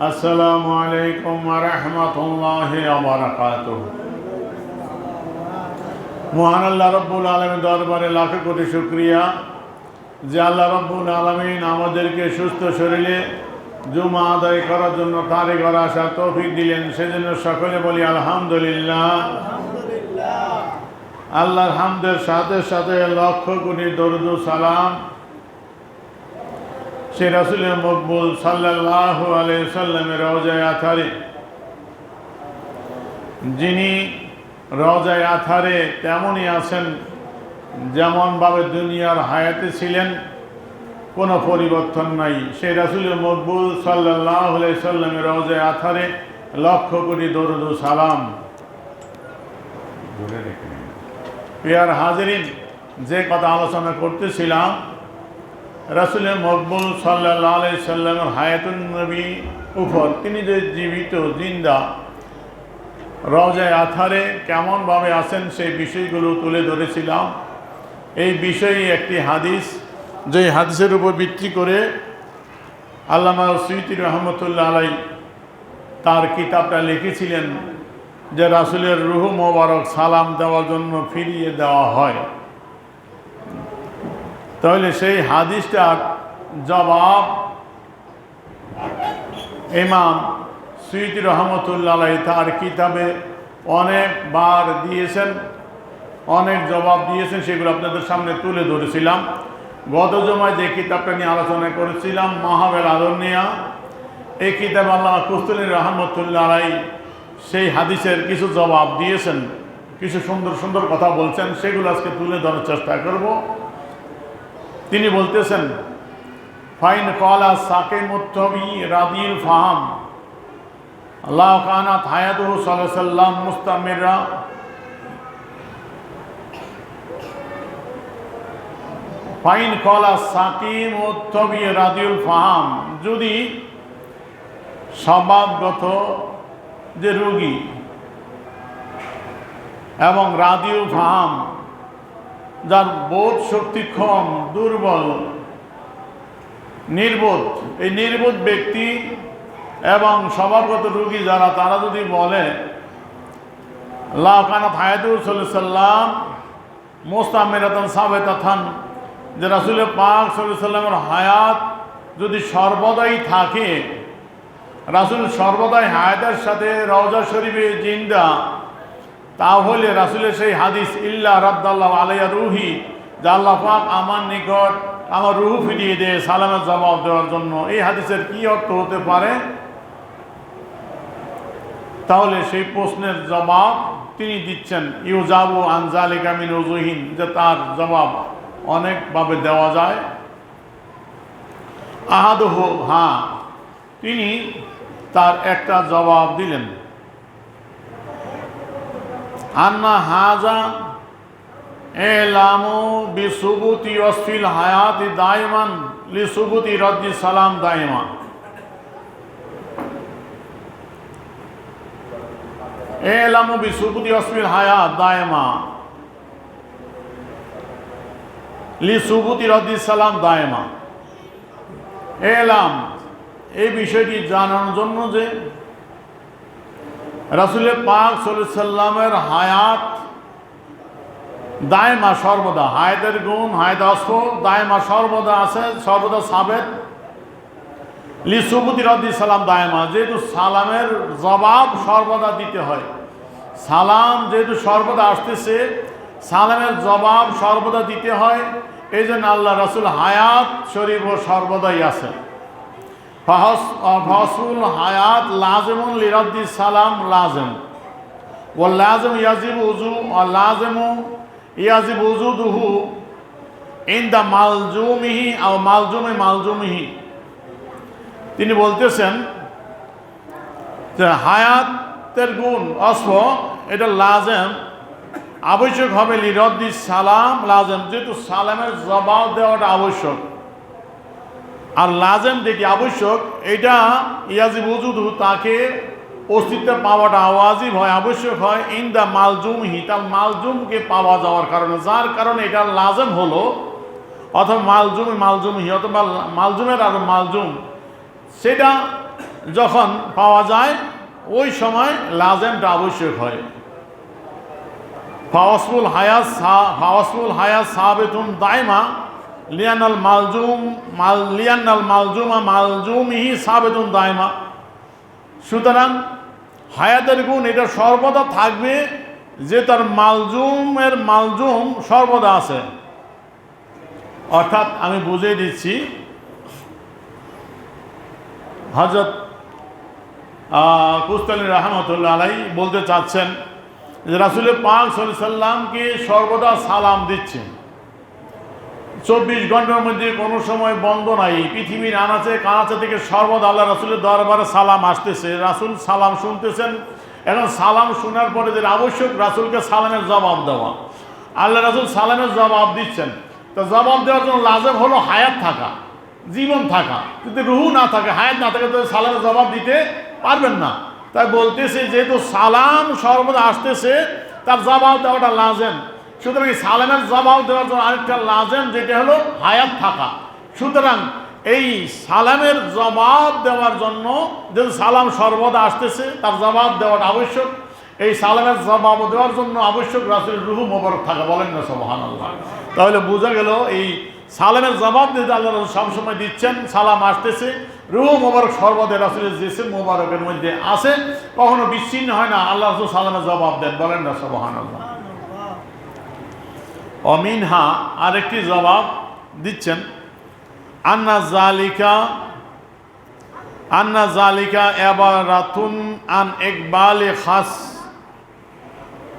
আসসালামু আলাইকুম ওয়া রাহমাতুল্লাহি ওয়া বারাকাতুহু। মহান আল্লাহ রাব্বুল আলামিন দরবারে লাখ কোটি শুকরিয়া যে আল্লাহ রাব্বুল আলামিন আমাদেরকে সুস্থ শরীরে জুমা আদায় করার জন্য কারিগর আসার তৌফিক দিলেন। সেজন্য সকলে বলি আলহামদুলিল্লাহ। আল্লাহর হামদের সাথে সাথে লক্ষ কোটি দরুদ ও সালাম সে রাসূলের মকবুল সাল্লাল্লাহু আলাইহি ওয়াসাল্লামের রওজায়ে আথারে, যিনি রওজায়ে আথারে তেমনই আছেন যেমনভাবে দুনিয়ার হায়াতে ছিলেন, কোনো পরিবর্তন নাই। সেই রাসূলের মকবুল সাল্লাল্লাহু আলাইহি ওয়াসাল্লামের রওজায়ে আথারে লক্ষ কোটি দরুদ ও সালাম। প্রিয় হাজিরিন, যে কথা আলোচনা করতেছিলাম, রাসূলের মকবুল সাল্লাল্লাহু আলাইহি ওয়াসাল্লামের হায়াতুন নবী উপর, তিনি যে জীবিত জিন্দা রওজায়ে আথারে কেমনভাবে আছেন সেই বিষয়গুলো তুলে ধরেছিলাম। এই বিষয়ে একটি হাদিস, যে হাদিসের উপর ভিত্তি করে আল্লামা সুয়ুতী রহমতুল্লাহ আলাইহি তার কিতাবটা লিখেছিলেন যে রাসূলের রূহ মোবারক সালাম দেওয়ার জন্য ফিরিয়ে দেওয়া হয়। তাহলে সেই হাদিসটার জবাব ইমাম সুয়ুতী রহমতুল্লাহ আলাইহি তার কিতাবে অনেকবার দিয়েছেন, অনেক জবাব দিয়েছেন, সেগুলো আপনাদের সামনে তুলে ধরেছিলাম। গত জমায় যে কিতাবটা নিয়ে আলোচনা করেছিলাম, মাহাবেল আদরনিয়া, এই কিতাব আল্লামা কুস্তুরী রহমতুল্লাহ আলাইহি সেই হাদিসের কিছু জবাব দিয়েছেন, কিছু সুন্দর সুন্দর কথা বলছেন, সেগুলো আজকে তুলে ধরার চেষ্টা করব। তিনি বলতেছেন, ফাইন ক্বালা সাকিমুত তবি রাদিল ফাহাম আল্লাহ কানাত হায়াতুহু সাল্লাল্লাহু আলাইহি ওয়াসাল্লাম মুস্তামিরা। ফাইন ক্বালা সাকিমুত তবি রাদিল ফাহাম, যদি স্বভাবগত যে রোগী এবং রাদিউল ফাহাম, যার বোধ শক্তি কম, দুর্বল, নির্বোধ, এই নির্বোধ ব্যক্তি এবং স্বভাবগত রোগী যারা, তারা যদি বলে লা কানাত হায়াতুহু সাল্লাল্লাহু আলাইহি ওয়াসাল্লাম মুস্তামিরাতান সাবিতাতান, যে রাসূল পাক সাল্লাল্লাহু আলাইহি ওয়াসাল্লামের হায়াত যদি সর্বদাই থাকে, রাসূল সর্বদাই হায়াতের সাথে রওজা শরীফে জিন্দা, তাহলে রাসূলের সেই হাদিস ইল্লা রাদ্দাল্লাহু আলাইহি রূহি, যে আল্লাহ পাক আমার নিকট আমার রূহ ফিরিয়ে দিয়ে সালামের জবাব দেওয়ার জন্য, এই হাদিসের কি অর্থ হতে পারে? তাহলে সেই প্রশ্নের জবাব তিনি দিচ্ছেন, ইউজাবু আন যালিকা মিন উজুহিন, যে তার জবাব অনেকভাবে দেওয়া যায়। আহাদুহু, হ্যাঁ, তিনি তার একটা জবাব দিলেন, আন্না হাজা এলামু বিসুবুতি ওয়াসফিল হায়াতি দাইমান লিসুবুতি রদ্দি সালাম দাইমা। এলামু বিসুবুতি ওয়াসফিল হায়াত দাইমা লিসুবুতি রদ্দি সালাম দাইমা। এলাম, এই বিষয়টি জানানোর জন্য যে রাসূলের পাক সাল্লাল্লাহু আলাইহি ওয়াসাল্লামের হায়াত দায়মা সর্বদা, হায়াতের গুণ, হায়াত অস্ফ দায়মা সর্বদা আছে, সর্বদা সাবেত। লিসুবুতি রদ্দি সালাম দায়মা, যেহেতু সালামের জবাব সর্বদা দিতে হয়, সালাম যেহেতু সর্বদা আসতেছে, সালামের জবাব সর্বদা দিতে হয়, এই জন্য আল্লাহ রাসূল হায়াত শরীফ সর্বদাই আছে। ফাসুল হায়াত লাজিমুন লিরদ্দি সালাম লাজিম, ওয়াল লাজিম ইয়াজিবু উজু, ওয়াল লাজিমু ইয়াজিবু উজুদুহু ইনদা মালজুমিহি আও মালজুমি মালজুমিহি। তিনি বলতেছেন যে হায়াতের গুণ অস্ফ, এটা লাজেম, আবশ্যক হবে লিরদ্দি সালাম লাজেম, যেহেতু সালামের জবাব দেওয়াটা আবশ্যক। আর লাজেম যেটি আবশ্যক, এটা ইয়াজিব উজুদুহু, তাকে অস্তিত্ব পাওয়াটা ওয়াজিব হয়, আবশ্যক হয়, ইনদা মালজুমহি, তার মালজুমকে পাওয়া যাওয়ার কারণে, যার কারণে এটা লাজেম হলো, অথবা মালজুমহি, অথবা মালজুমের আর মালজুম, সেটা যখন পাওয়া যায় ওই সময় লাজেমটা আবশ্যক হয়। ফাওয়াসফুল হায়াত সাবেতুন দাইমা লিয়ানাল মালজুমিহি সাবেতুন দাইমা। সুতরাং হায়াতের গুণ এটা সর্বদা থাকবে, যে তার মালজুম সর্বদা আছে। অর্থাৎ আমি বুঝিয়ে দিচ্ছি, হযরত কুস্তানি রহমতুল্লাহ আলাইহি বলতে চাচ্ছেন যে রাসূল পাক সাল্লাল্লাহু আলাইহি সাল্লামকে সর্বদা সালাম দিচ্ছেন। 24 ঘন্টার মধ্যে কোনো সময় বন্ধ নাই। পৃথিবীর আনাচে কানাচে থেকে সর্বদা আল্লাহ রাসূলের দরবারে সালাম আসতেছে, রাসূল সালাম শুনতেছেন। এখন সালাম শোনার পরে যে আবশ্যক রাসূলকে সালামের জবাব দেওয়া, আল্লাহ রাসূল সালামের জবাব দিচ্ছেন। তো জবাব দেওয়ার জন্য লাজেম হলো হায়াত থাকা, জীবন থাকা। যদি রুহু না থাকে, হায়াত না থাকে, তো সালামের জবাব দিতে পারবেন না। তাই বলতেছে যেহেতু সালাম সর্বদা আসতেছে, তার জবাব দেওয়াটা লাজেম। সুতরাং সালামের জবাব দেওয়ার জন্য আরেকটা লাজেম, যেটা হলো হায়াত থাকা। সুতরাং এই সালামের জবাব দেওয়ার জন্য, যেহেতু সালাম সর্বদা আসতেছে, তার জবাব দেওয়াটা আবশ্যক। এই সালামের জবাব দেওয়ার জন্য আবশ্যক রাসূলের রুহু মোবারক থাকা। বলেন না সুবহানাল্লাহ। তাহলে বোঝা গেল এই সালামের জবাব দিতে আল্লাহ রাসূল সবসময় দিচ্ছেন, সালাম আসতেছে, রুহু মোবারক সর্বদা রাসূলের জিসম মোবারকের মধ্যে আছে, কখনো বিচ্ছিন্ন হয় না। আল্লাহ রাসূল সালামের জবাব দেন। বলেন না সুবহানাল্লাহ। অমিনহা আরেকটি জবাব দিচ্ছেন, আন্না জালিকা ইবারাতুন আন ইকবালি খাস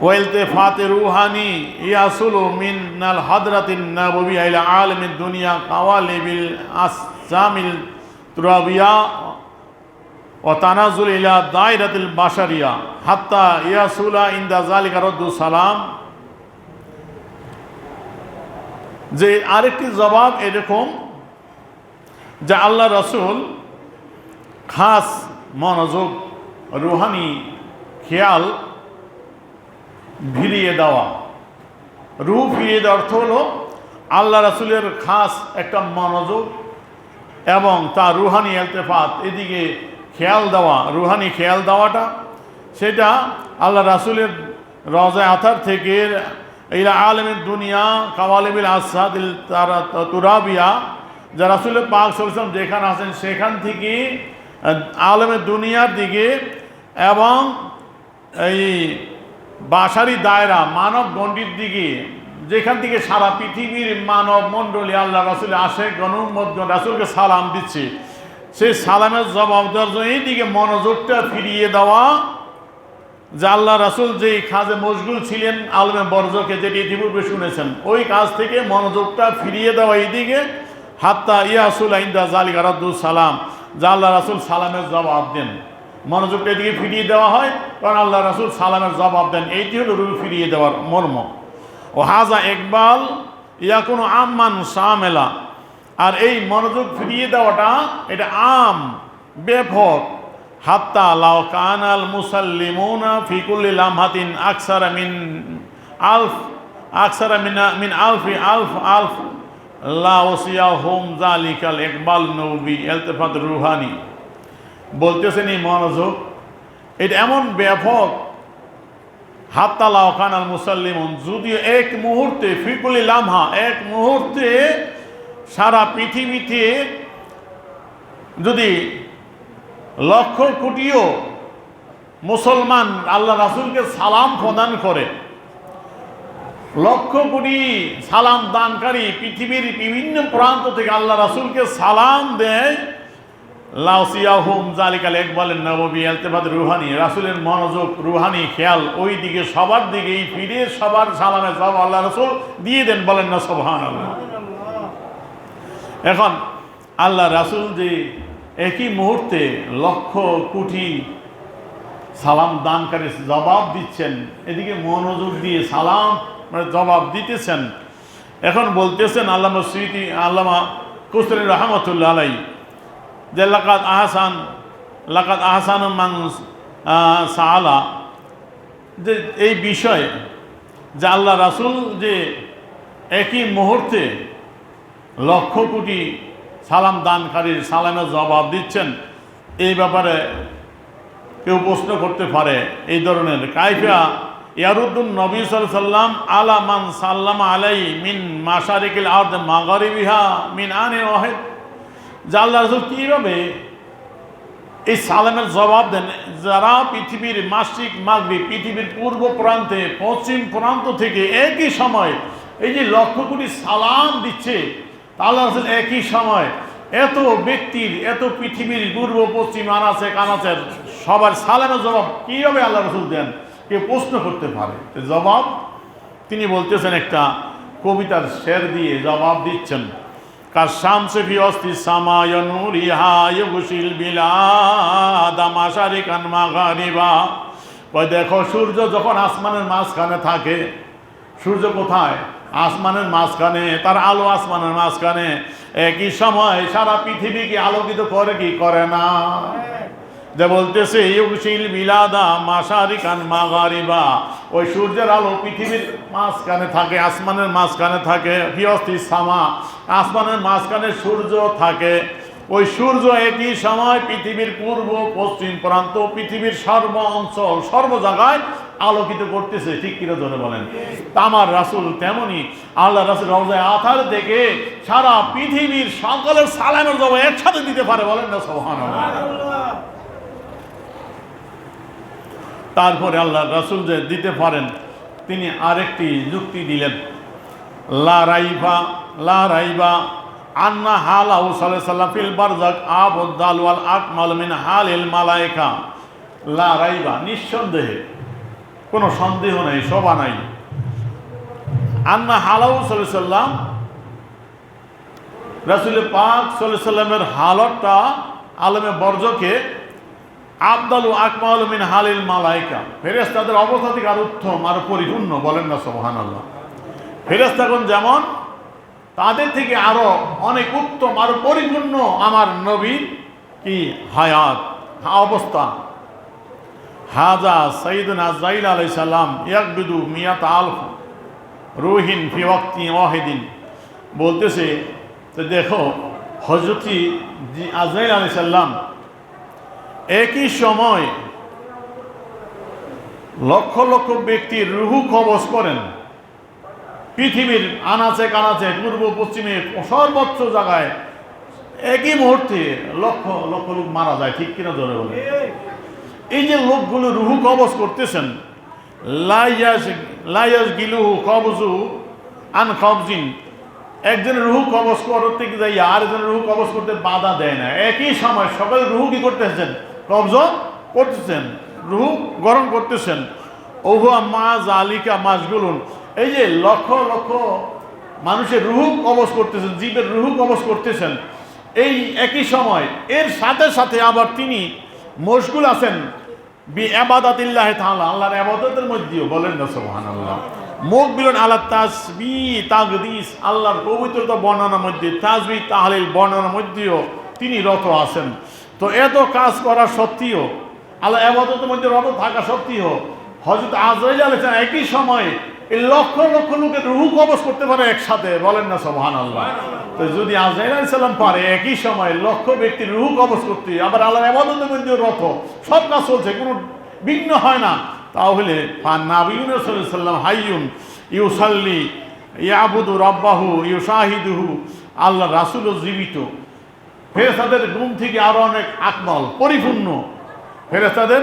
ওয়া ইলতিফাতি রুহানি ইয়াসুলু মিনাল হাদরাতিন নাববিয়্যা ইলা আলামিদ দুনিয়া কাওয়ালিবিল আসজামিল তুরাবিয়া ওয়া তানাজুল ইলা দায়রাতিল বাশারিয়া হাত্তা ইয়াসুলা ইনদা যালিকা রাদ্দু সালাম। যে আরেকটি জবাব এরকম যে আল্লাহ রাসূল খাস মনোযোগ, রুহানি খেয়াল ফিরিয়ে দেওয়া। রূহ ফিরিয়ে দেওয়ার অর্থ হলো আল্লাহ রাসূলের খাস একটা মনোযোগ এবং তার রুহানি ইলতিফাত, এদিকে খেয়াল দেওয়া। রুহানি খেয়াল দেওয়াটা সেটা আল্লাহ রাসূলের রওজা আথার থেকে ইলা আলামিদ দুনিয়া কাওয়ালিবিল আসহাদিল তুরাবিয়া, যা রাসূলের পাক সাল্লাল্লাহু আলাইহি ওয়াসাল্লাম যেখানে আছেন সেখান থেকে আলমের দুনিয়ার দিকে এবং এই বাশারি দায়রা মানব গণ্ডির দিকে, যেখান থেকে সারা পৃথিবীর মানব মণ্ডলী আল্লাহ রাসূল আশেক গণউম্মতগণ রাসূলকে সালাম দিচ্ছে, সেই সালামের জবাব দেওয়ার জন্য এই দিকে মনোযোগটা ফিরিয়ে দেওয়া। যে আল্লাহ রাসূল যেই কাজে মশগুল ছিলেন আলমে বরজকে, যেটি ইতিপূর্বে শুনেছেন, ওই কাজ থেকে মনোযোগটা ফিরিয়ে দেওয়া এইদিকে। হাত্তা ইয়াসুল ইনদা যালিকা রাদ্দু সালাম, যা আল্লাহ রাসূল সালামের জবাব দেন। মনোযোগটা এদিকে ফিরিয়ে দেওয়া হয় কারণ আল্লাহ রাসূল সালামের জবাব দেন। এইটি হলো রুহ ফিরিয়ে দেওয়ার মর্ম। ও হাজা ইকবাল ইয়াকুনু আম্মান শামেলা। আর এই মনোযোগ ফিরিয়ে দেওয়াটা এটা আম, ব্যাপক। হাত্তা লাউ কানাল মুসাল্লিমুনা ফি কুল্লি লামহাতিন আকসারা মিন আলফ লা ওসিয়াহুম যালিকাল ইকবাল নবী ইলতিফাত রুহানি। বলতেছেন এই মনোযোগ এটা এমন ব্যাপক, হাত্তা লাউ কানাল মুসাল্লিমুন, যদিও এক মুহূর্তে, ফি কুল্লি লামহা, এক মুহূর্তে সারা পৃথিবীতে যদি লক্ষ কোটিও মুসলমান আল্লাহ রাসূলকে সালাম প্রদান করে, লক্ষ কোটি সালাম দানকারী পৃথিবীর বিভিন্ন প্রান্ত থেকে আল্লাহ রাসূলকে সালাম দেয়, লাউসিয়াহুম যালিকাল ইকবালুন নববী ইলতিফাত রুহানি, রাসূলের মনোযোগ রুহানি খেয়াল ওই দিকে, সবার দিকেই ফিরে সবার সালামের জবাব আল্লাহ রাসূল দিয়ে দেন। বলেন না সুবহানাল্লাহ। এখন আল্লাহ রাসূল যে একই মুহূর্তে লক্ষ কোটি সালাম দানকারী জবাব দিচ্ছেন, এদিকে মনোযোগ দিয়ে সালাম জবাব দিতেছেন। এখন বলতেছেন আল্লামা কুস্তানি রহমতুল্লাহ আলাইহি যে লাকাদ আহসান মান সাআলা, যে এই বিষয়ে যে আল্লাহ রাসূল যে একই মুহূর্তে লক্ষ কোটি সালাম দানকারীর সালামের জবাব দিচ্ছেন, এই ব্যাপারে কেউ প্রশ্ন করতে পারে এই ধরনের কাইফা ইয়ারুদ্দুন নবী সাল্লাল্লাহু আলাইহি সাল্লাম আলা মান সাল্লামা আলাই মিন মাশারিকিল আরদ মাগারিবিহা মিন আনি ওয়াহিদ, যে আল্লাহ রাসূল কিভাবে এই সালামের জবাব দেন যারা পৃথিবীর মাশরিক মাগরিব, পৃথিবীর পূর্ব প্রান্তে পশ্চিম প্রান্ত থেকে একই সময় এই যে লক্ষ কোটি সালাম দিচ্ছে, আল্লাহ রাসূল একই সময় এত ব্যক্তির, এত পৃথিবীর পূর্ব পশ্চিম আনাচে কানাচের সবার সালামের জবাব কীভাবে আল্লাহ রাসূল দেন, কেউ প্রশ্ন করতে পারে। জবাব তিনি বলতেছেন, একটা কবিতার শের দিয়ে জবাব দিচ্ছেন। কাশামসে ফি অস্তি সামায়া নূরিহা ইউগশিল বিলাদা মাশারিকান মাগারিবা। কই দেখো, সূর্য যখন আসমানের মাঝখানে থাকে, সূর্য কোথায়? আসমানের মাঝখানে, তার আলো আসমানের মাঝখানে, একই সময় সারা পৃথিবীকে আলোকিত করে কি করে না? যে বলতেছে ইউগশিল বিলাদা মাশারিকান মাগারিবা, ওই সূর্যের আলো পৃথিবীর মাঝখানে থাকে, আসমানের মাঝখানে থাকে। ফি অস্তি সামা, আসমানের মাঝখানে সূর্য থাকে। ওই সূর্য একই সময় পৃথিবীর পূর্ব পশ্চিম প্রান্ত, পৃথিবীর সর্ব অঞ্চল, সর্ব জায়গায় আলোকিত করতেছে। ঠিক কিনা জোরে বলেন? আমার রাসূল তেমনি আল্লাহ রাসূল রওজায়ে আতার থেকে সারা পৃথিবীর সকলের সালামের জবাব একসাথে দিতে পারে। বলেন না সুবহানাল্লাহ। তারপরে আল্লাহ রাসূল যে দিতে পারেন, তিনি আরেকটি যুক্তি দিলেন। লা রাইবা আন্না হালাহু সাল্লাল্লাহু আলাইহি ওয়াসাল্লাম ফিল বারযাক আবদাল ওয়াল আকমাল মিন হালিল মালায়েকা। লা রাইবা, নিঃসন্দেহে, কোনো সন্দেহ নাই, শোভা নাই। আন্না হালাহু সাল্লাল্লাহু আলাইহি ওয়াসাল্লাম, রাসূল পাক সাল্লাল্লাহু আলাইহি ওয়াসাল্লামের হালতটা, আলমে বরজকে আবদাল ও আকমাল মিন হালিল মালায়েকা, ফেরেশতাদের অবস্থা থেকে আর উত্তম, আর পরিপূর্ণ। বলেন না সুবহানাল্লাহ। ফেরেশতাগণ যেমন, তাদের থেকে আরো অনেক উত্তম, আরো পরিপূর্ণ আমার নবীর কি হায়াত, অবস্থা। হাজা সাইয়্যিদুনা আজরাইল আলাইহিস সালাম ইয়াকবিদু মিয়াত আলফ রুহিন ফি ওয়াক্তি ওয়াহিদিন। বলতেছে যে দেখো, হযরত আজরাইল আলাইহিস সালাম একই সময় লক্ষ লক্ষ ব্যক্তির রুহু কবজ করেন। পৃথিবীর আনাচে কানাচে, পূর্ব পশ্চিমে, সর্বোচ্চ জায়গায় একই মুহূর্তে লক্ষ লক্ষ লোক মারা যায়। ঠিক কিনা জোরে বলে? এই যে লোকগুলো রুহু কবজ করতেছেন, লাইয়াস গিলুহু কবজু আন কবজিন, একজন রুহু কবজ করতে যাই আর একজন রুহু কবজ করতে বাধা দেয় না। একই সময় সকলে রুহু কি করতেছেন? কবজ করতেছেন, রুহু গ্রহণ করতেছেন। ওহুয়া মা জালিকা মাশগুলুন, এই যে লক্ষ লক্ষ মানুষের রুহু কবজ করতেছেন, জীবের রুহু কবজ করতেছেন, এই একই সময় এর সাথে সাথে আবার তিনি মশগুল আছেন বি ইবাদাতিল্লাহি তাআলা, আল্লাহর ইবাদতের মধ্যেও। বলেন না সুবহানাল্লাহ। মুকবিলুন আলা তাসবিহ তাকদিস, আল্লাহর পবিত্রতা বর্ণনার মধ্যে, তাসবিহ তাহলিল বর্ণনার মধ্যেও তিনি রত আছেন। তো এত কাজ করা সত্ত্বেও, আল্লাহ ইবাদতের মধ্যে রত থাকা সত্ত্বেও, হযরত আজরাইল আলাইহিস সালাম একই সময় এই লক্ষ লক্ষ লোকের রূহ কবজ করতে পারে একসাথে। বলেন না সুবহানাল্লাহ। তো যদি আজরাইল আলাইহিস সালাম পারে একই সময় লক্ষ ব্যক্তির রূহ কবজ করতে, আবার আল্লাহর ইবাদতের মধ্যে রত, সব কাজ চলছে, কোনো বিঘ্ন হয় না, তাহলে নাবিয়ুনা সাল্লাল্লাহু আলাইহি ওয়াসাল্লাম হাইয়ুন ইউসাল্লি ইয়াবুদু রাব্বাহু ইউশাহিদুহু, আল্লাহ রাসূলও জীবিত। ফেরেশতাদের গুণ থেকে আরো অনেক আকমাল, পরিপূর্ণ, ফেরেশতাদের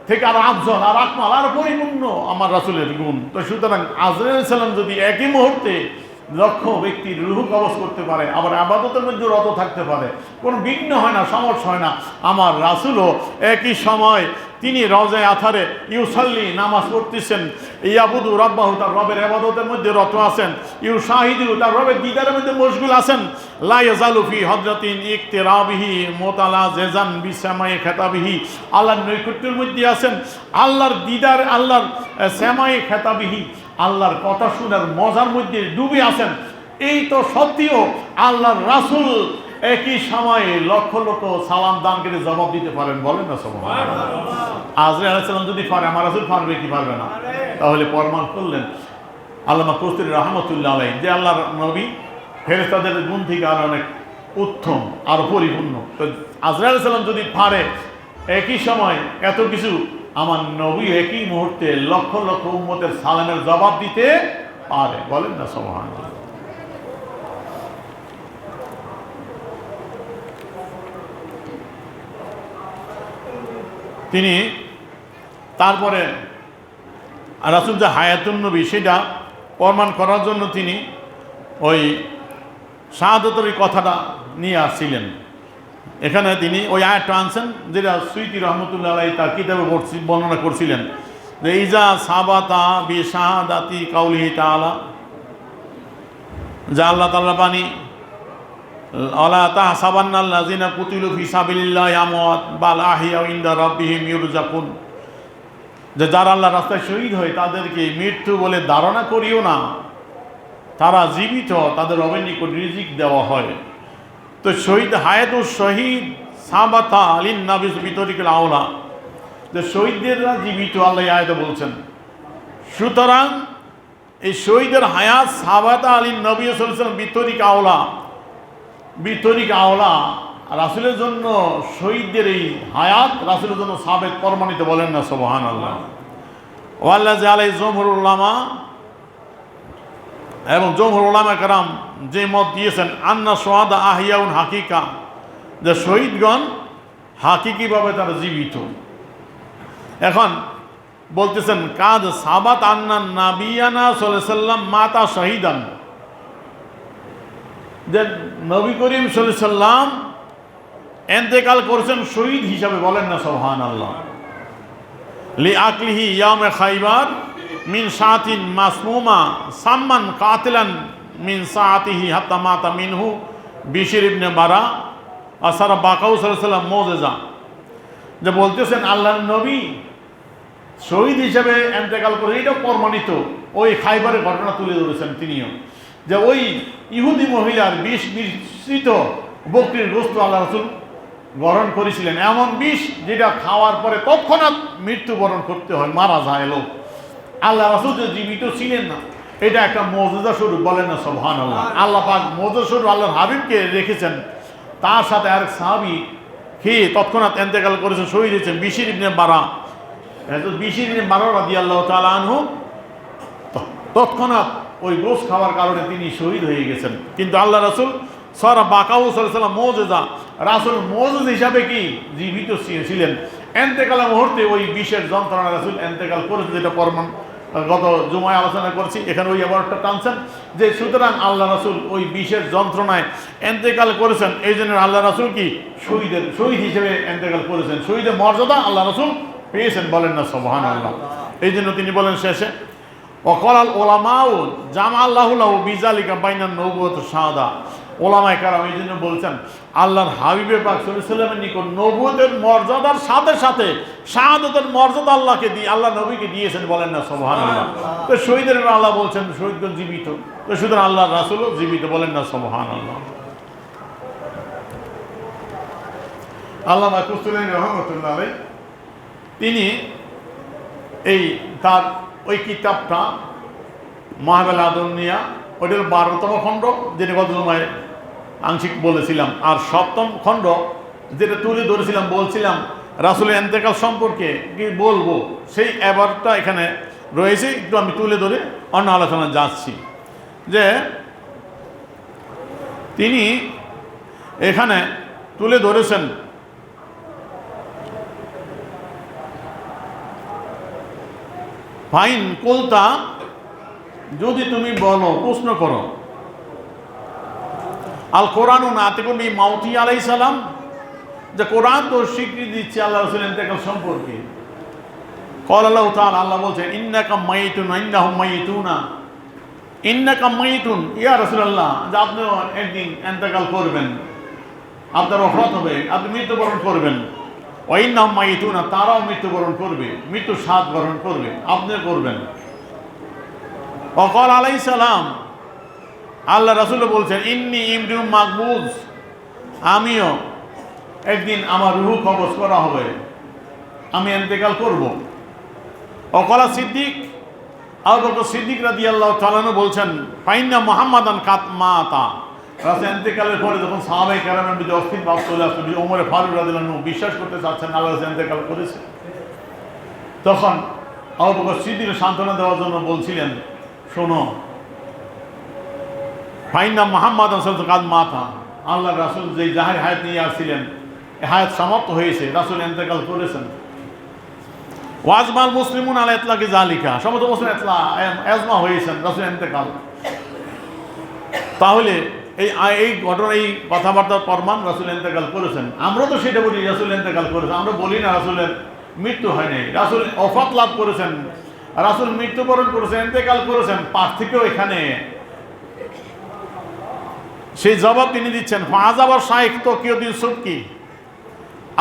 থেকে আরো আফজল আর আকমাল আর পরিপূর্ণ আমার রাসূলের গুণ। তো সুতরাং আজরাইল আলাইহিস সালাম যদি একই মুহূর্তে লক্ষ ব্যক্তির রূহ কবজ করতে পারে, আবার ইবাদতের মধ্যে রত থাকতে পারে, কোনো বিঘ্ন হয় না, সমস্যা হয় না। আমার রাসূলও একই সময় তিনি রওজায়ে আথারে ইউসাল্লি, নামাজ পড়তেছেন, ইয়াবুদু রাব্বাহু, তার রবের ইবাদতের মধ্যে রত আছেন, ইউশাহিদু, তার রবের দিদারের মধ্যে মশগুল আছেন, লা ইয়াজালু ফি হযরাতিন ইকতিরাবিহি মুতালাজিজান বিসামাই খেতাবিহি, আল্লাহর নৈকট্যের মধ্যে আছেন, আল্লাহর দিদার, আল্লাহর সামাই খেতাবিহি, আল্লাহর কথা শোনার মজার মধ্যে ডুবে আছেন। এই তো সত্যিও আল্লাহর রাসূল একই সময়ে লক্ষ লক্ষ সালাম দান করে জবাব দিতে পারেন। বলেন না সুবহানাল্লাহ। আজরাইল আলাইহিস সালাম যদি পারে, আমার রাসূল পারবে কি পারবে না? তাহলে প্রমাণ করলেন আল্লামা কস্তুরী রাহমাতুল্লাহ আলাইহি যে আল্লাহর নবী ফেরেশতাদের গুণ থেকে আর অনেক উত্তম আর পরিপূর্ণ। তো আজরাইল সালাম যদি পারে একই সময় এত কিছু, আমার নবী একই মুহূর্তে লক্ষ লক্ষ উম্মতের সালামের জবাব দিতে পারে। বলেন না সুবহানাল্লাহ। তিনি তারপরে রাসূল যে হায়াতুন নবী সেটা প্রমাণ করার জন্য তিনি ওই শাহাদাতের কথাটা নিয়ে আসছিলেন। এখানে তিনি ওই আয়াতটা আনছেন যেটা সুয়ুতী রহমতুল্লাহ আলাইহি তার কিতাবে বর্ণনা করছিলেন যে ইজা সাবাতা বি শাহাদাতি কাউলিহি তাআলা, যা আল্লাহ তাআলা বাণী আলা তাহসাবান্নাল্লাযিনা কুতিলু ফি সাবিলিল্লাহি আমওয়াত বাল আহইয়া ইনদা রাব্বিহিম ইউরজাকুন, যে যারা আল্লাহর রাস্তায় শহীদ হয় তাদেরকে মৃত্যু বলে ধারণা করিও না, তারা জীবিত, তাদের রবের নিকট রিজিক দেওয়া হয়। তো শহীদ হায়াতুস শহীদ সাবাতা আলিন নাবিস বিতরিকুল আওলা, যে শহীদদেররা জীবিত আল্লাহ আয়াতে বলছেন। সুতরাং এই শহীদের হায়াত সাবাতা আলিন নবী সাল্লাল্লাহু আলাইহি ওয়াসাল্লাম বিতরিক আওলা রাসূলের জন্য শহীদদের এই হায়াত রাসূলের জন্য সাবেত প্রমাণিত। বলেন না সুবহানাল্লাহ। ওয়াল্লাযী আলাইহি জমহুরুল উলামা, এবং জমহুর উলামা কেরাম যে মত দিয়েছেন আন্না শুহাদা আহিয়াউন হাকিকা, যে শহীদগণ হাকিকিভাবে তারা জীবিত। এখন বলতেছেন কাদ সাবাত আন্না নাবিয়ানা সাল্লাল্লাহু আলাইহি ওয়াসাল্লাম মাতা শহীদান, যে নবী করিম সাল্লাল্লাহু আলাইহি ওয়াসাল্লাম ইন্তেকাল করেছেন শহীদ হিসাবে। বলেন না সুবহানাল্লাহ। লি আকলিহি ইয়ামে খাইবার মিন সাআতিন মাসমুমা সাম্মান কাতিলান মিন সাআতিহি হাত্তা মাতা মিনহু বিশর ইবনে বারা আসারা বাকাউ সাল্লাল্লাহু আলাইহি ওয়াসাল্লাম মুজিজা, যে বলতেছেন আল্লাহর নবী শহীদ হিসেবে ইন্তেকাল করে, এটা প্রমাণিত। ওই খাইবারের ঘটনা তুলে ধরেছেন তিনিও, যে ওই ইহুদি মহিলার বিষ মিশ্রিত বকরির গোশত আল্লাহ রাসূল গ্রহণ করেছিলেন, এমন বিষ যেটা খাওয়ার পরে তৎক্ষণাৎ মৃত্যুবরণ করতে হয়, মারা যায় লোক। আল্লাহ রাসূল যে জীবিত ছিলেন না, এটা একটা মুজিজা স্বরূপ। বলেন না সুবহানাল্লাহ। আল্লাহ পাক মুজিজা স্বরূপ আল্লাহর হাবিবকে রেখেছেন, তার সাথে আরেক সাহাবী খেয়ে তৎক্ষণাৎ ইন্তেকাল করেছেন, শহীদ হয়েছেন বিশর ইবনে বারা। বিশর ইবনে বারা রাদিয়াল্লাহু তাআলা আনহু তৎক্ষণাৎ ওই গোশ খাওয়ার কারণে তিনি শহীদ হয়ে গেছেন। কিন্তু আল্লাহ রাসূল সারা বাকাউ সাল্লাল্লাহু আলাইহি ওয়াসাল্লাম মুজিজা, রাসূল মুজিজ হিসাবে কি জীবিত ছিলেন। ইন্তেকালের মুহূর্তে ওই বিষের যন্ত্রণা রাসূল ইন্তেকাল করেছেন, যেটা প্রমাণ গত জুমায় আলোচনা করেছি। এখানে ওই আবারটা টানছেন যে সুতরাং আল্লাহ রাসূল ওই বিষের যন্ত্রণায় ইন্তেকাল করেছেন, এই জন্য আল্লাহ রাসূল কি শহীদ হিসেবে ইন্তেকাল করেছেন, শহীদের মর্যাদা আল্লাহ রাসূল পেয়েছেন। বলেন না সুবহানাল্লাহ। এই জন্য তিনি বলেন শেষে ওয়াকাল উলামাউ জামা আল্লাহু লাহু বিযালিকা বাইনান নবুওয়াত শাহাদা, ওলামায়ে কেরাম এই জন্য বলছেন আল্লাহর হাবিবে পাক সাল্লাল্লাহু আলাইহি ওয়াসাল্লামের নিকট নবুয়তের মর্যাদার সাথে সাথে শাহাদাতের মর্যাদা আল্লাহকে দিয়ে আল্লাহ নবীকে দিয়েছেন। বলেন না সুবহানাল্লাহ। তো শহীদের আল্লাহ বলছেন শহীদগণ জীবিত, তো সুতরাং আল্লাহর রাসূলও জীবিত। বলেন না সুবহানাল্লাহ। আল্লামা কুস্তুলানী রহমাতুল্লাহ আলাইহি তিনি এই তার ওই কিতাবটা মাহবেল আদুনিয়া, ওইটার 12তম খণ্ড যেটা গত সময় আংশিক বলেছিলাম, আর 7ম খণ্ড যেটা তুলে ধরেছিলাম, বলছিলাম রাসূলের ইন্তেকাল সম্পর্কে কি বলবো, সেই এবারটা এখানে রয়েছে, একটু আমি তুলে ধরে অন্য আলোচনা যাচ্ছি। যে তিনি এখানে তুলে ধরেছেন ফাইন কুলতা, যদি তুমি বলো, প্রশ্ন করো, আল কোরআনু নাতিকুন বি মাউতি আলাইহিস সালাম, যে কোরআন তো স্বীকৃতি দিচ্ছে আল্লাহ রাসূলের ইন্তেকাল সম্পর্কে। ক্বাল আল্লাহু তাআলা, আল্লাহ বলছেন ইন্নাকা মাইতুন ওয়া ইন্নাহুম মাইতুনা, ইন্নাকা মাইতুন ইয়া রাসূলুল্লাহ, যে আপনিও একদিন ইন্তেকাল করবেন, আপনার ওফাত হবে, আপনি মৃত্যুবরণ করবেন। ওয়া ইন্নাহুম মাইতুনা, তারাও মৃত্যুবরণ করবে, মৃত্যুর স্বাদ গ্রহণ করবে, আপনিও করবেন। ওয়াকাল আলাইহিস সালাম, আল্লাহ রাসূল বলছেন ইন্নী ইমরুম মাকবুজ, আমিও একদিন আমার রূহ কবজ করা হবে, আমি ইন্তেকাল করব। ওয়াকাল সিদ্দিক, আবু বকর সিদ্দিক রাদিয়াল্লাহু তাআলা আনহু বলছেন ফাইন্না মুহাম্মাদান কাত মাতা, রাসূল ইন্তেকালের পরে যখন সাহাবায়ে কেরামের মধ্যে অস্থির ভাব চলে আসলো, ওমর ফারুক রাদিয়াল্লাহু আনহু বিশ্বাস করতে চাচ্ছেন আল্লাহ রাসূল ইন্তেকাল করেছে, তখন আবু বকর সিদ্দিক সান্ত্বনা দেওয়ার জন্য বলছিলেন, শোনো, ফাইন্না মুহাম্মাদ কাদ মাতা, আল্লাহ রাসূল যে জাহের হায়াত নিয়ে আসছিলেন হায়াত সমাপ্ত হয়েছে, রাসূল ইন্তেকাল করেছেন। ওয়াজমাল মুসলিমুন আলা ইতলাকি জালিকা, সমস্ত মুসলিম এজমা হয়েছেন রাসূল ইন্তেকাল। তাহলে এই ঘটনা, এই কথাবার্তার প্রমাণ রাসূল ইন্তেকাল করেছেন। আমরা তো সেটা বলি রাসূল ইন্তেকাল করেছেন, আমরা বলি না রাসূলের মৃত্যু হয় নাই। রাসূল ওফাত লাভ করেছেন, রাসূল মৃত্যুবরণ করেছেন, ইন্তেকাল করেছেন। পার্থক্য এখানে সেই জবাব তিনি দিচ্ছেন। ফাজাবার শাইখ তকিউদ্দিন সুবকি,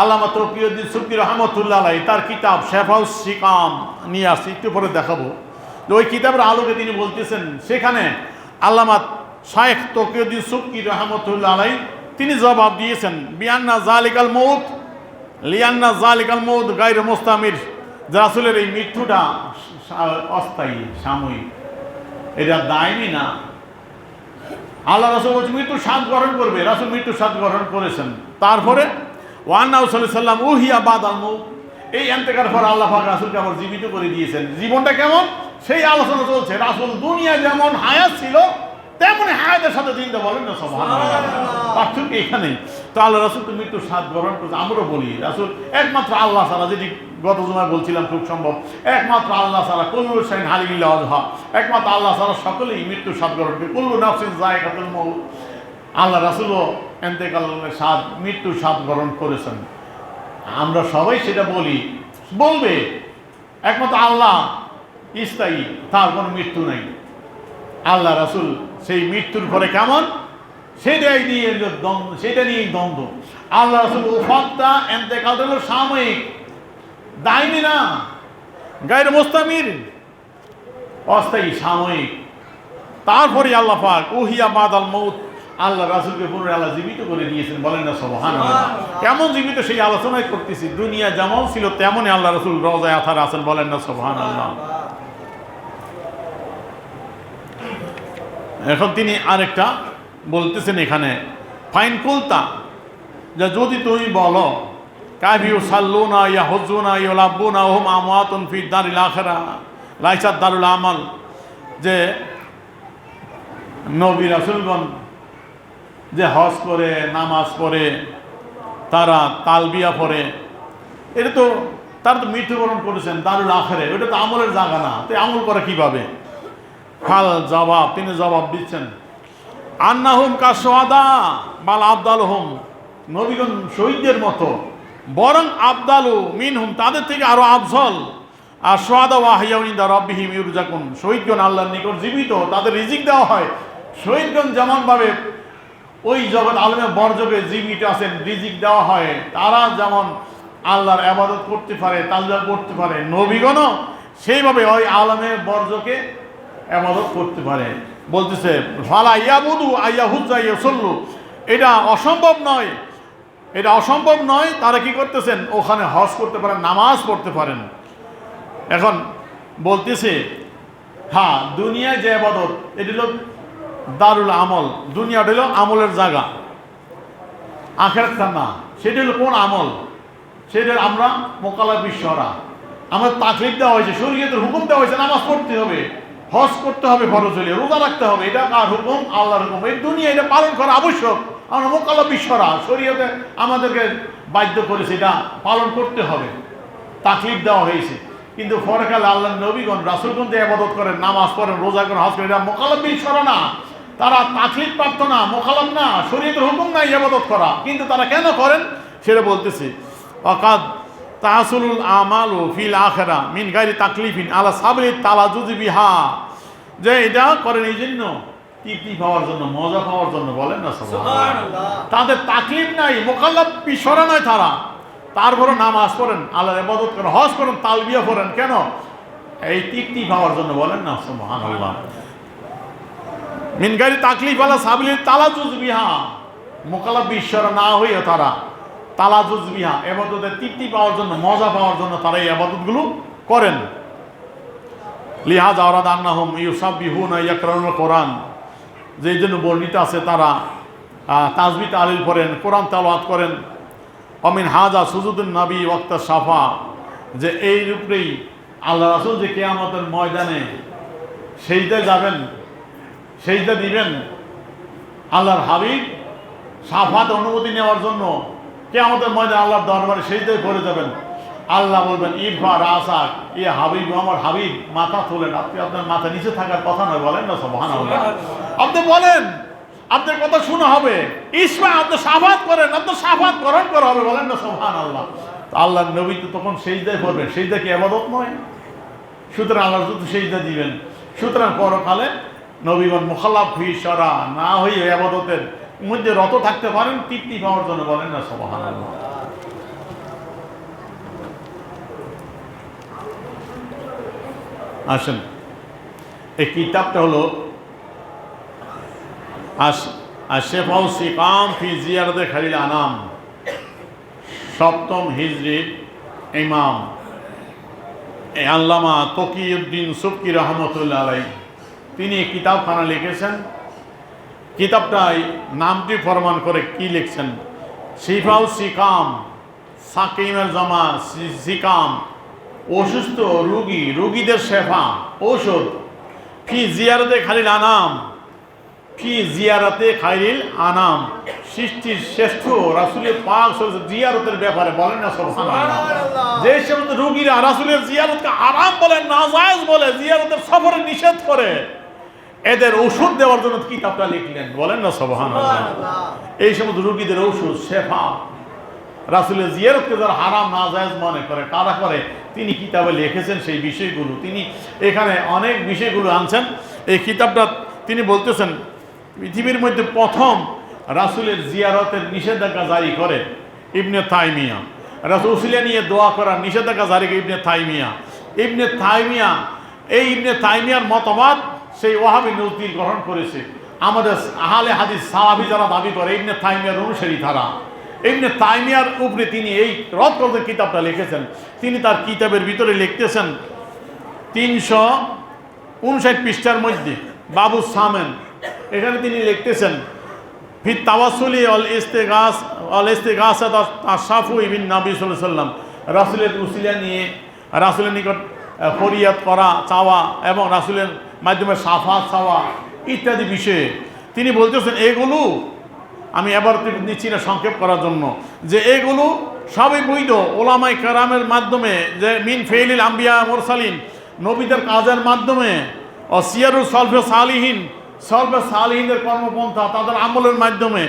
আল্লামা তকিউদ্দিন সুবকি রহমতুল্লাহ আলাইহি তার কিতাব শেফাউস সিকাম নিয়ে আসছি, একটু পরে দেখাবো। ওই কিতাবের আলোকে তিনি বলতেছেন, সেখানে আল্লামা শাইখ তকিউদ্দিন সুবকি রহমতুল্লাহ আলাইহি তিনি জবাব দিয়েছেন, বিআন্না যালিকাল মউত লিআন্না যালিকাল মউত গায়রু মুস্তামির, রাসূলের এই মৃত্যুটা অস্থায়ী, সাময়িক, এটা দায়ী না। আল্লাহ রাসূল মৃত্যুর স্বাদ গ্রহণ করবে, রাসূল মৃত্যুর স্বাদ গ্রহণ করেছেন। তারপরে ওয়ান্নাহু সাল্লাল্লাহু আলাইহি ওয়াসাল্লাম উহিয়া বাদাল মউত, এই ইন্তেকালের পর আল্লাহ পাক রাসূলকে আবার জীবিত করে দিয়েছেন। জীবনটা কেমন সেই আলোচনা চলছে। রাসূল দুনিয়া যেমন হায়াত ছিল তেমনি হায়াতের সাথে জিন্দা, বলেন না সুবহানাল্লাহ। পার্থক্য এখানেই। তো আল্লাহ রাসূল তো মৃত্যুর স্বাদ গ্রহণ করছে, আমরা বলি রাসূল একমাত্র আল্লাহ ছাড়া, যেটি গত জুমায় বলছিলাম খুব সম্ভব, একমাত্র আল্লাহ ছাড়া, কুল্লু শাইইন হালিকুল ওয়াজহা, একমাত্র আল্লাহ ছাড়া সকলেই মৃত্যুর স্বাদ গ্রহণ করে। কুল্লু নাফসিন যায়কাতুল মউত, আল্লাহ রাসূলও ইন্তেকালের স্বাদ, মৃত্যুর স্বাদ গ্রহণ করেছেন। আমরা সবাই সেটা বলি, বলবে একমাত্র আল্লাহ স্থায়ী, তার কোনো মৃত্যু নেই। আল্লাহ রাসূল সেই মৃত্যুর পরে কেমন সেটাই নিয়ে দ্বন্দ্ব, সেটা নিয়েই দ্বন্দ্ব। আল্লাহ রাসূল ওফাতটা, ইন্তেকাল হলো সাময়িক, দায়ী না, গায়রু মুস্তামির, অস্থায়ী, সাময়িক। তারপরে আল্লাহ পাক উহিয়া বাদাল মউত, আল্লাহ রাসূলকে পুনরায় আল্লাহ জীবিত করে দিয়েছেন, বলেন না সুবহানাল্লাহ। কেমন জীবিত সেই আলোচনাই করতেছি। দুনিয়া যেমন ছিল তেমনই আল্লাহ রাসূল রওজায়ে আথার আছেন, বলেন না সুবহানাল্লাহ। এখন তিনি আরেকটা বলতেছেন এখানে, ফাইন কুলতা, যে যদি তুমি বলো কাইফিউ সাল্লুনা ইয়াহুজুনা ইয়ালাবুনা হুম আমওয়াতুন ফি দারিল আখিরা লাইসাত দারুল আমাল, যে নবী রাসূলগণ যে হজ করে, নামাজ পড়ে, তারা তালবিয়া পড়ে, এটা তো তারা তো মৃত্যুবরণ করেছেন দারুল আখিরা, ওটা তো আমলের জায়গা না, তো আমল করে কিভাবে? ফাল জবাব, তিনি জবাব দিচ্ছেন, আন্নাহুম কাশুহাদা বাল আবদালুহুম, নবীগণ শহীদদের মতো, বরং আবদালু মিনহুম, তাদের থেকে আরো আফজল। আর শুহাদা ওয়া হিয়াউন ইনদা রাব্বিহিম ইউরজাকুন, শহীদগণ আল্লাহর নিকট জীবিত, তাদের রিজিক দেওয়া হয়। শহীদগণ যেমনভাবে ওই জগৎ আলমে বরজগে জীবিত আছেন, রিজিক দেওয়া হয়, তারা যেমন আল্লাহর ইবাদত করতে পারে, তালবিয়া করতে পারে, নবীগণও সেইভাবে ওই আলমে বরজকে ইবাদত করতে পারে। বলতেছে ফালা ইয়াবুদু আইয়াহুজ্জা ইয়াসাল্লু, এটা অসম্ভব নয়, এটা অসম্ভব নয়। তারা কি করতেছেন? ওখানে হজ করতে পারেন, নামাজ পড়তে পারেন। এখন বলতেছে হ্যাঁ, দুনিয়ায় যে ইবাদত, এটা হলো দারুল আমল, দুনিয়াটা হলো আমলের জায়গা, আখিরাতটা না। সেটা হলো কোন আমল? সেটা আমরা মোকাল্লাফ শরআ, আমাদের তাকলিফ দেওয়া হয়েছে, শরীয়তের হুকুম দেওয়া হয়েছে, নামাজ পড়তে হবে, হজ করতে হবে, ফরজ হলে রোজা রাখতে হবে, এটা কার হুকুম? আল্লাহর হুকুম। এই দুনিয়া এটা পালন করা আবশ্যক, আমরা মোকাল্লাফ শরআ, শরীয়তে আমাদেরকে বাধ্য করেছে, এটা পালন করতে হবে, তাকলিফ দেওয়া হয়েছে। কিন্তু পরকালে আল্লাহর নবীগণ রাসূলগণ যে ইবাদত করেন, নামাজ পড়েন, রোজা করেন, হজ করেন, এটা মোকাল্লাফ শরআ না, তারা তাকলিফ প্রাপ্ত না, মোকাল্লাফ না, শরীয়তের হুকুম নাই ইবাদত করা, কিন্তু তারা কেন করেন সেটা বলতেছে। ওয়াকাদ তাহসুলুল আমালু ফিল আখিরা মিন গায়রি তাকলিফিন আলা সাবরি তালাজুজি বিহা, যে এটা করেন এই জন্য তৃপ্তি পাওয়ার জন্য, মজা পাওয়ার জন্য, বলেন না সুবহানাল্লাহ। তাদের তাকলিফ নাই, মোকাল্লাফ শরআ নয় তারা, তারপরে নামাজ পড়েন, আল্লাহর ইবাদত করেন, হজ করেন, তালবিয়া পড়েন, কেন? এই তৃপ্তি পাওয়ার জন্য, বলেন না সুবহানাল্লাহ। মিন গায়রি তাকলিফ আলা সাবরি তালাজুজ বিহা, মোকাল্লাফ শরআ না হইয়া তারা তালাজুজ বিহা, ইবাদতের তৃপ্তি পাওয়ার জন্য, মজা পাওয়ার জন্য তারা এই ইবাদতগুলো করেন। লিহাযা আরাদা আন্নাহুম ইউসাব্বিহুনা ইয়াকরাউনাল কোরআন, যেই জন্য বর্ণিত আছে তারা তাজবি তালিল করেন, কোরআন তেলাওয়াত করেন। অমিন হাজা সুজুদুন নবী ওয়াক্তা সাফা, যে এই রূপেই আল্লাহ রাসূল যে কিয়ামতের ময়দানে সেজদায় যাবেন, সেজদা দিবেন, আল্লাহর হাবিব সাফাত অনুমতি নেওয়ার জন্য কিয়ামতের ময়দানে আল্লাহর দরবারে সেজদায় পড়ে যাবেন। আল্লাহ বলবেন ইরফা রাসাক, ইয়ে হাবিব, আমার হাবিব মাথা তোলেন। আপনি আপনার মাথা নিচে থাকার কথা নয়, বলেন না সুবহানাল্লাহ। আপনি বলেন, আপনার কথা শোনা হবে। ইসমা, আপনি সাফাত করেন, আপনার সাফাত গ্রহণ করা হবে, বলেন না সুবহানাল্লাহ। আল্লাহর নবী তো তখন সেজদায় পড়বেন। সেজদা কি ইবাদত নয়? সুতরাং আল্লাহ তো সেজদা দিবেন। সুতরাং পরকালে নবীগণ মুখাল্লাফ ফি শরা না হয়ে ইবাদতের মধ্যে রত থাকতে পারেন তৃপ্তি পাওয়ার জন্য, বলেন না সুবহানাল্লাহ। আসেন, এই কিতাবটা হলো আশফাউ সিকাম ফি জিয়ারতে খালিল আনাম, 7ম হিজরির ইমাম আল্লামা তকিউদ্দিন সুবকি রহমতুল্লাহ আলাইহি তিনি কিতাবখানা লিখেছেন। কিতাবটাই নামটি প্রমাণ করে কি লিখছেন, শিফাউ সিকাম, সাকিমের জামা সিকাম, অসুস্থ রোগী, রোগীদের শেফা, ঔষধ, ফি জিয়ারতে খালিল আনাম, ফি জিয়ারতে খালিল আনাম, সৃষ্টির শ্রেষ্ঠ রাসূলের পাক জিয়ারতের ব্যাপারে, বলেন না সুবহানাল্লাহ। যে সমস্ত রোগীরা রাসূলের জিয়ারতকে হারাম বলে, নাজায়েজ বলে, জিয়ারতের সফরে নিষেধ করে, এদের ঔষধ দেওয়ার জন্য কিতাবটা লিখলেন, বলেন না সুবহানাল্লাহ। এই সমস্ত রোগীদের ঔষধ শেফা, রাসূলের জিয়ারতকে যারা হারাম নাজায়েজ মনে করে, কারা করে, তিনি কিতাবে লিখেছেন সেই বিষয়গুলো। তিনি এখানে অনেক বিষয়গুলো আনছেন। এই কিতাবটা তিনি বলতেছেন পৃথিবীর মধ্যে প্রথম রাসূলের জিয়ারতের নিষেধাজ্ঞা জারি করে ইবনে তাইমিয়া। রাসূল উসিলা নিয়ে দোয়া করার নিষেধাজ্ঞা জারি করে ইবনে তাইমিয়া। ইবনে তাইমিয়া, এই ইবনে তাইমিয়ার মতবাদ সেই ওয়াহাবি নজদী গ্রহণ করেছে। আমাদের আহলে হাদিস সাহাবী যারা দাবি করে ইবনে তাইমিয়ার অনুসারী তারা, ইবনে তাইমিয়ার উপরে তিনি এই রদ করতে কিতাবটা লিখেছেন। তিনি তার কিতাবের ভিতরে লিখতেছেন 359 পৃষ্ঠার মধ্যে বাবু সামেন, এখানে তিনি লিখতেছেন ফি তাওয়াসসুলি আল ইস্তিগাসাত আশরাফু ইবিন নবী সাল্লাল্লাহু আলাইহি ওয়াসাল্লাম, রাসূলের উসিলা নিয়ে রাসূলের নিকট ফরিয়াদ করা, চাওয়া এবং রাসূলের মাধ্যমে শাফাত চাওয়া ইত্যাদি বিষয়ে তিনি বলতেছেন এগুলো আমি এবার নিচ্ছি না সংক্ষেপ করার জন্য, যে এগুলো সবই বৈধ ওলামায়ে কেরামের মাধ্যমে, যে মিন ফেইলিল আম্বিয়া মুরসালিন, নবীদের কাজের মাধ্যমে, ও সিয়ারুল সলফে সালিহিন, সলফে সালিহিনের কর্মপন্থা, তাদের আমলের মাধ্যমে,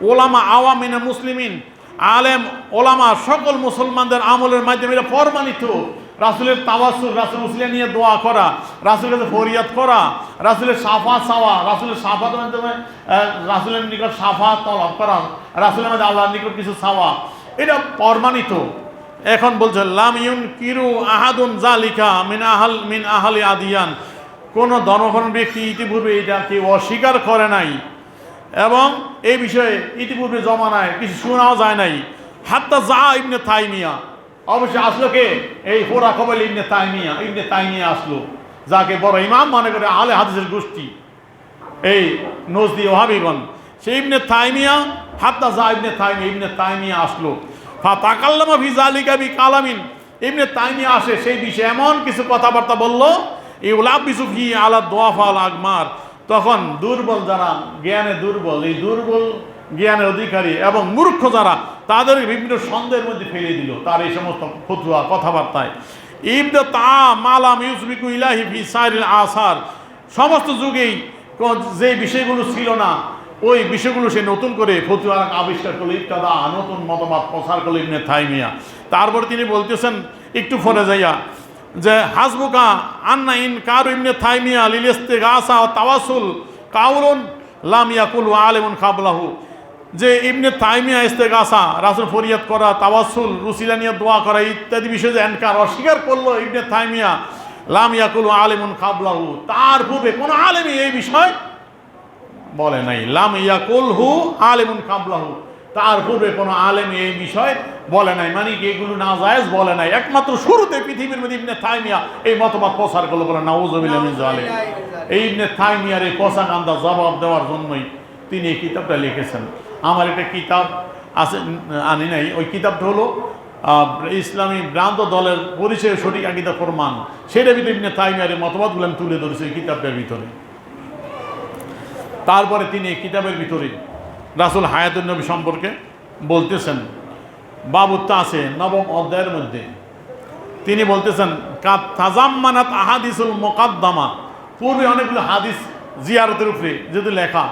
ওলামা আওয়ামিনা মুসলিমিন, আলেম ওলামা সকল মুসলমানদের আমলের মাধ্যমে এটা প্রমাণিত। রাসূলের তাওয়াসসুল, রাসূল উসিলা নিয়ে দোয়া করা, রাসূলের কাছে ফরিয়াদ করা, রাসূলের শাফাত চাওয়া, রাসূলের শাফাতের মাধ্যমে রাসূলের নিকট শাফাত তলব করা, রাসূলের মাধ্যমে আল্লাহর নিকট কিছু চাওয়া, এটা প্রমাণিত। এখন বলছে লাম ইউনকিরু আহাদুন যালিকা মিন আহলি আদিয়ান, কোন ধর্মপ্রাণ ব্যক্তি ইতিপূর্বে এটা কেউ অস্বীকার করে নাই এবং এই বিষয়ে ইতিপূর্বে জমানায় কিছু শোনাও যায় নাই। হাত্তা যা ইবনে তাইমিয়া, অবশ্যই আসলো কে, এই ফোরা কবল ইবনে তাইমিয়া। ইবনে তাইমিয়া আসলো, যাকে বড় ইমাম মনে করে আহলে হাদিসের গোষ্ঠী এই নজদি ওয়াহাবিগণ। সেই ইবনে তাইমিয়া, হাত্তা যা ইবনে তাইমিয়া, ইবনে তাইমিয়া আসলো। ফাতাকাল্লামা ফি যালিকা বিকালামিন, ইবনে তাইমিয়া আসে সেই বিষয়ে এমন কিছু কথাবার্তা বললো, ইউলাবিসু ফি আলা দুআফা আল আগমার, তখন দুর্বল যারা, জ্ঞানে দুর্বল, এই দুর্বল জ্ঞানের অধিকারী এবং মূর্খ যারা, তাদের বিভিন্ন সন্দেহের মধ্যে ফেলে দিল তার এই সমস্ত ফতোয়া কথাবার্তায়। ইবদা তা মালাম ইউসবিকু ইলাহি ফি সাইরিল আসার, সমস্ত যুগেই যে বিষয়গুলো ছিল না ওই বিষয়গুলো সে নতুন করে ফতোয়া আবিষ্কার করলো, ইবতাদা নতুন মতবাদ প্রচার করলো ইবনে তাইমিয়া। তারপর তিনি বলতেছেন একটু ফলে যাইয়া যে হাসবুকা আন্না ইন কারু ইবনে তাইমিয়া লিল ইস্তিগাসা ওয়া তাওয়াসুল কাউলুন লাম ইয়াকুলু আলিমুন কাবলাহু, যে ইবনে তাইমিয়া ইস্তিগাসা, রাসূল ফরিয়াদ করা, তাওয়াসুল, রুসিলা নিয়ে দোয়া করা ইত্যাদি বিষয়ে যে এনকার অস্বীকার করলো ইবনে তাইমিয়া, লাম ইয়াকুলু আলিমুন কাবলাহু, তার পূর্বে কোনো আলেমই এই বিষয় বলে নাই। লাম ইয়াকুলহু আলিমুন কাবলাহু, তার পূর্বে কোনো আলেম এই বিষয় বলে নাই, মানে কি এগুলো নাজায়েজ বলে নাই। একমাত্র শুরুতে পৃথিবীর মধ্যে ইবনে তাইমিয়া এই মতবাদ প্রচার করলো, বলে নাউযুবিল্লাহি মিন যালিক। এই ইবনে তাইমিয়ার এই প্রচারণার জবাব দেওয়ার জন্যই তিনি এই কিতাবটা লিখেছেন। আমার একটা কিতাব আছে, আনি নাই। ওই কিতাবটা হলো ইসলামী ভ্রান্ত দলের পরিচয় সঠিক আকীদা প্রমাণ। সেটার ভিতরে ইবনে তাইমিয়ার মতবাদগুলো আমি তুলে ধরেছি এই কিতাবটার ভিতরে। তারপরে তিনি এই কিতাবের ভিতরে রাসূল হায়াতুন নবী সম্পর্কে বলতেছেন, বাবুত্তা আছে 9ম অধ্যায়ের মধ্যে। তিনি বলতেছেন তাজাম্মানাত আহাদিসুল মুকাদ্দামা, পূর্বে অনেকগুলো হাদিস জিয়ারতের উপরে যেহেতু লেখা,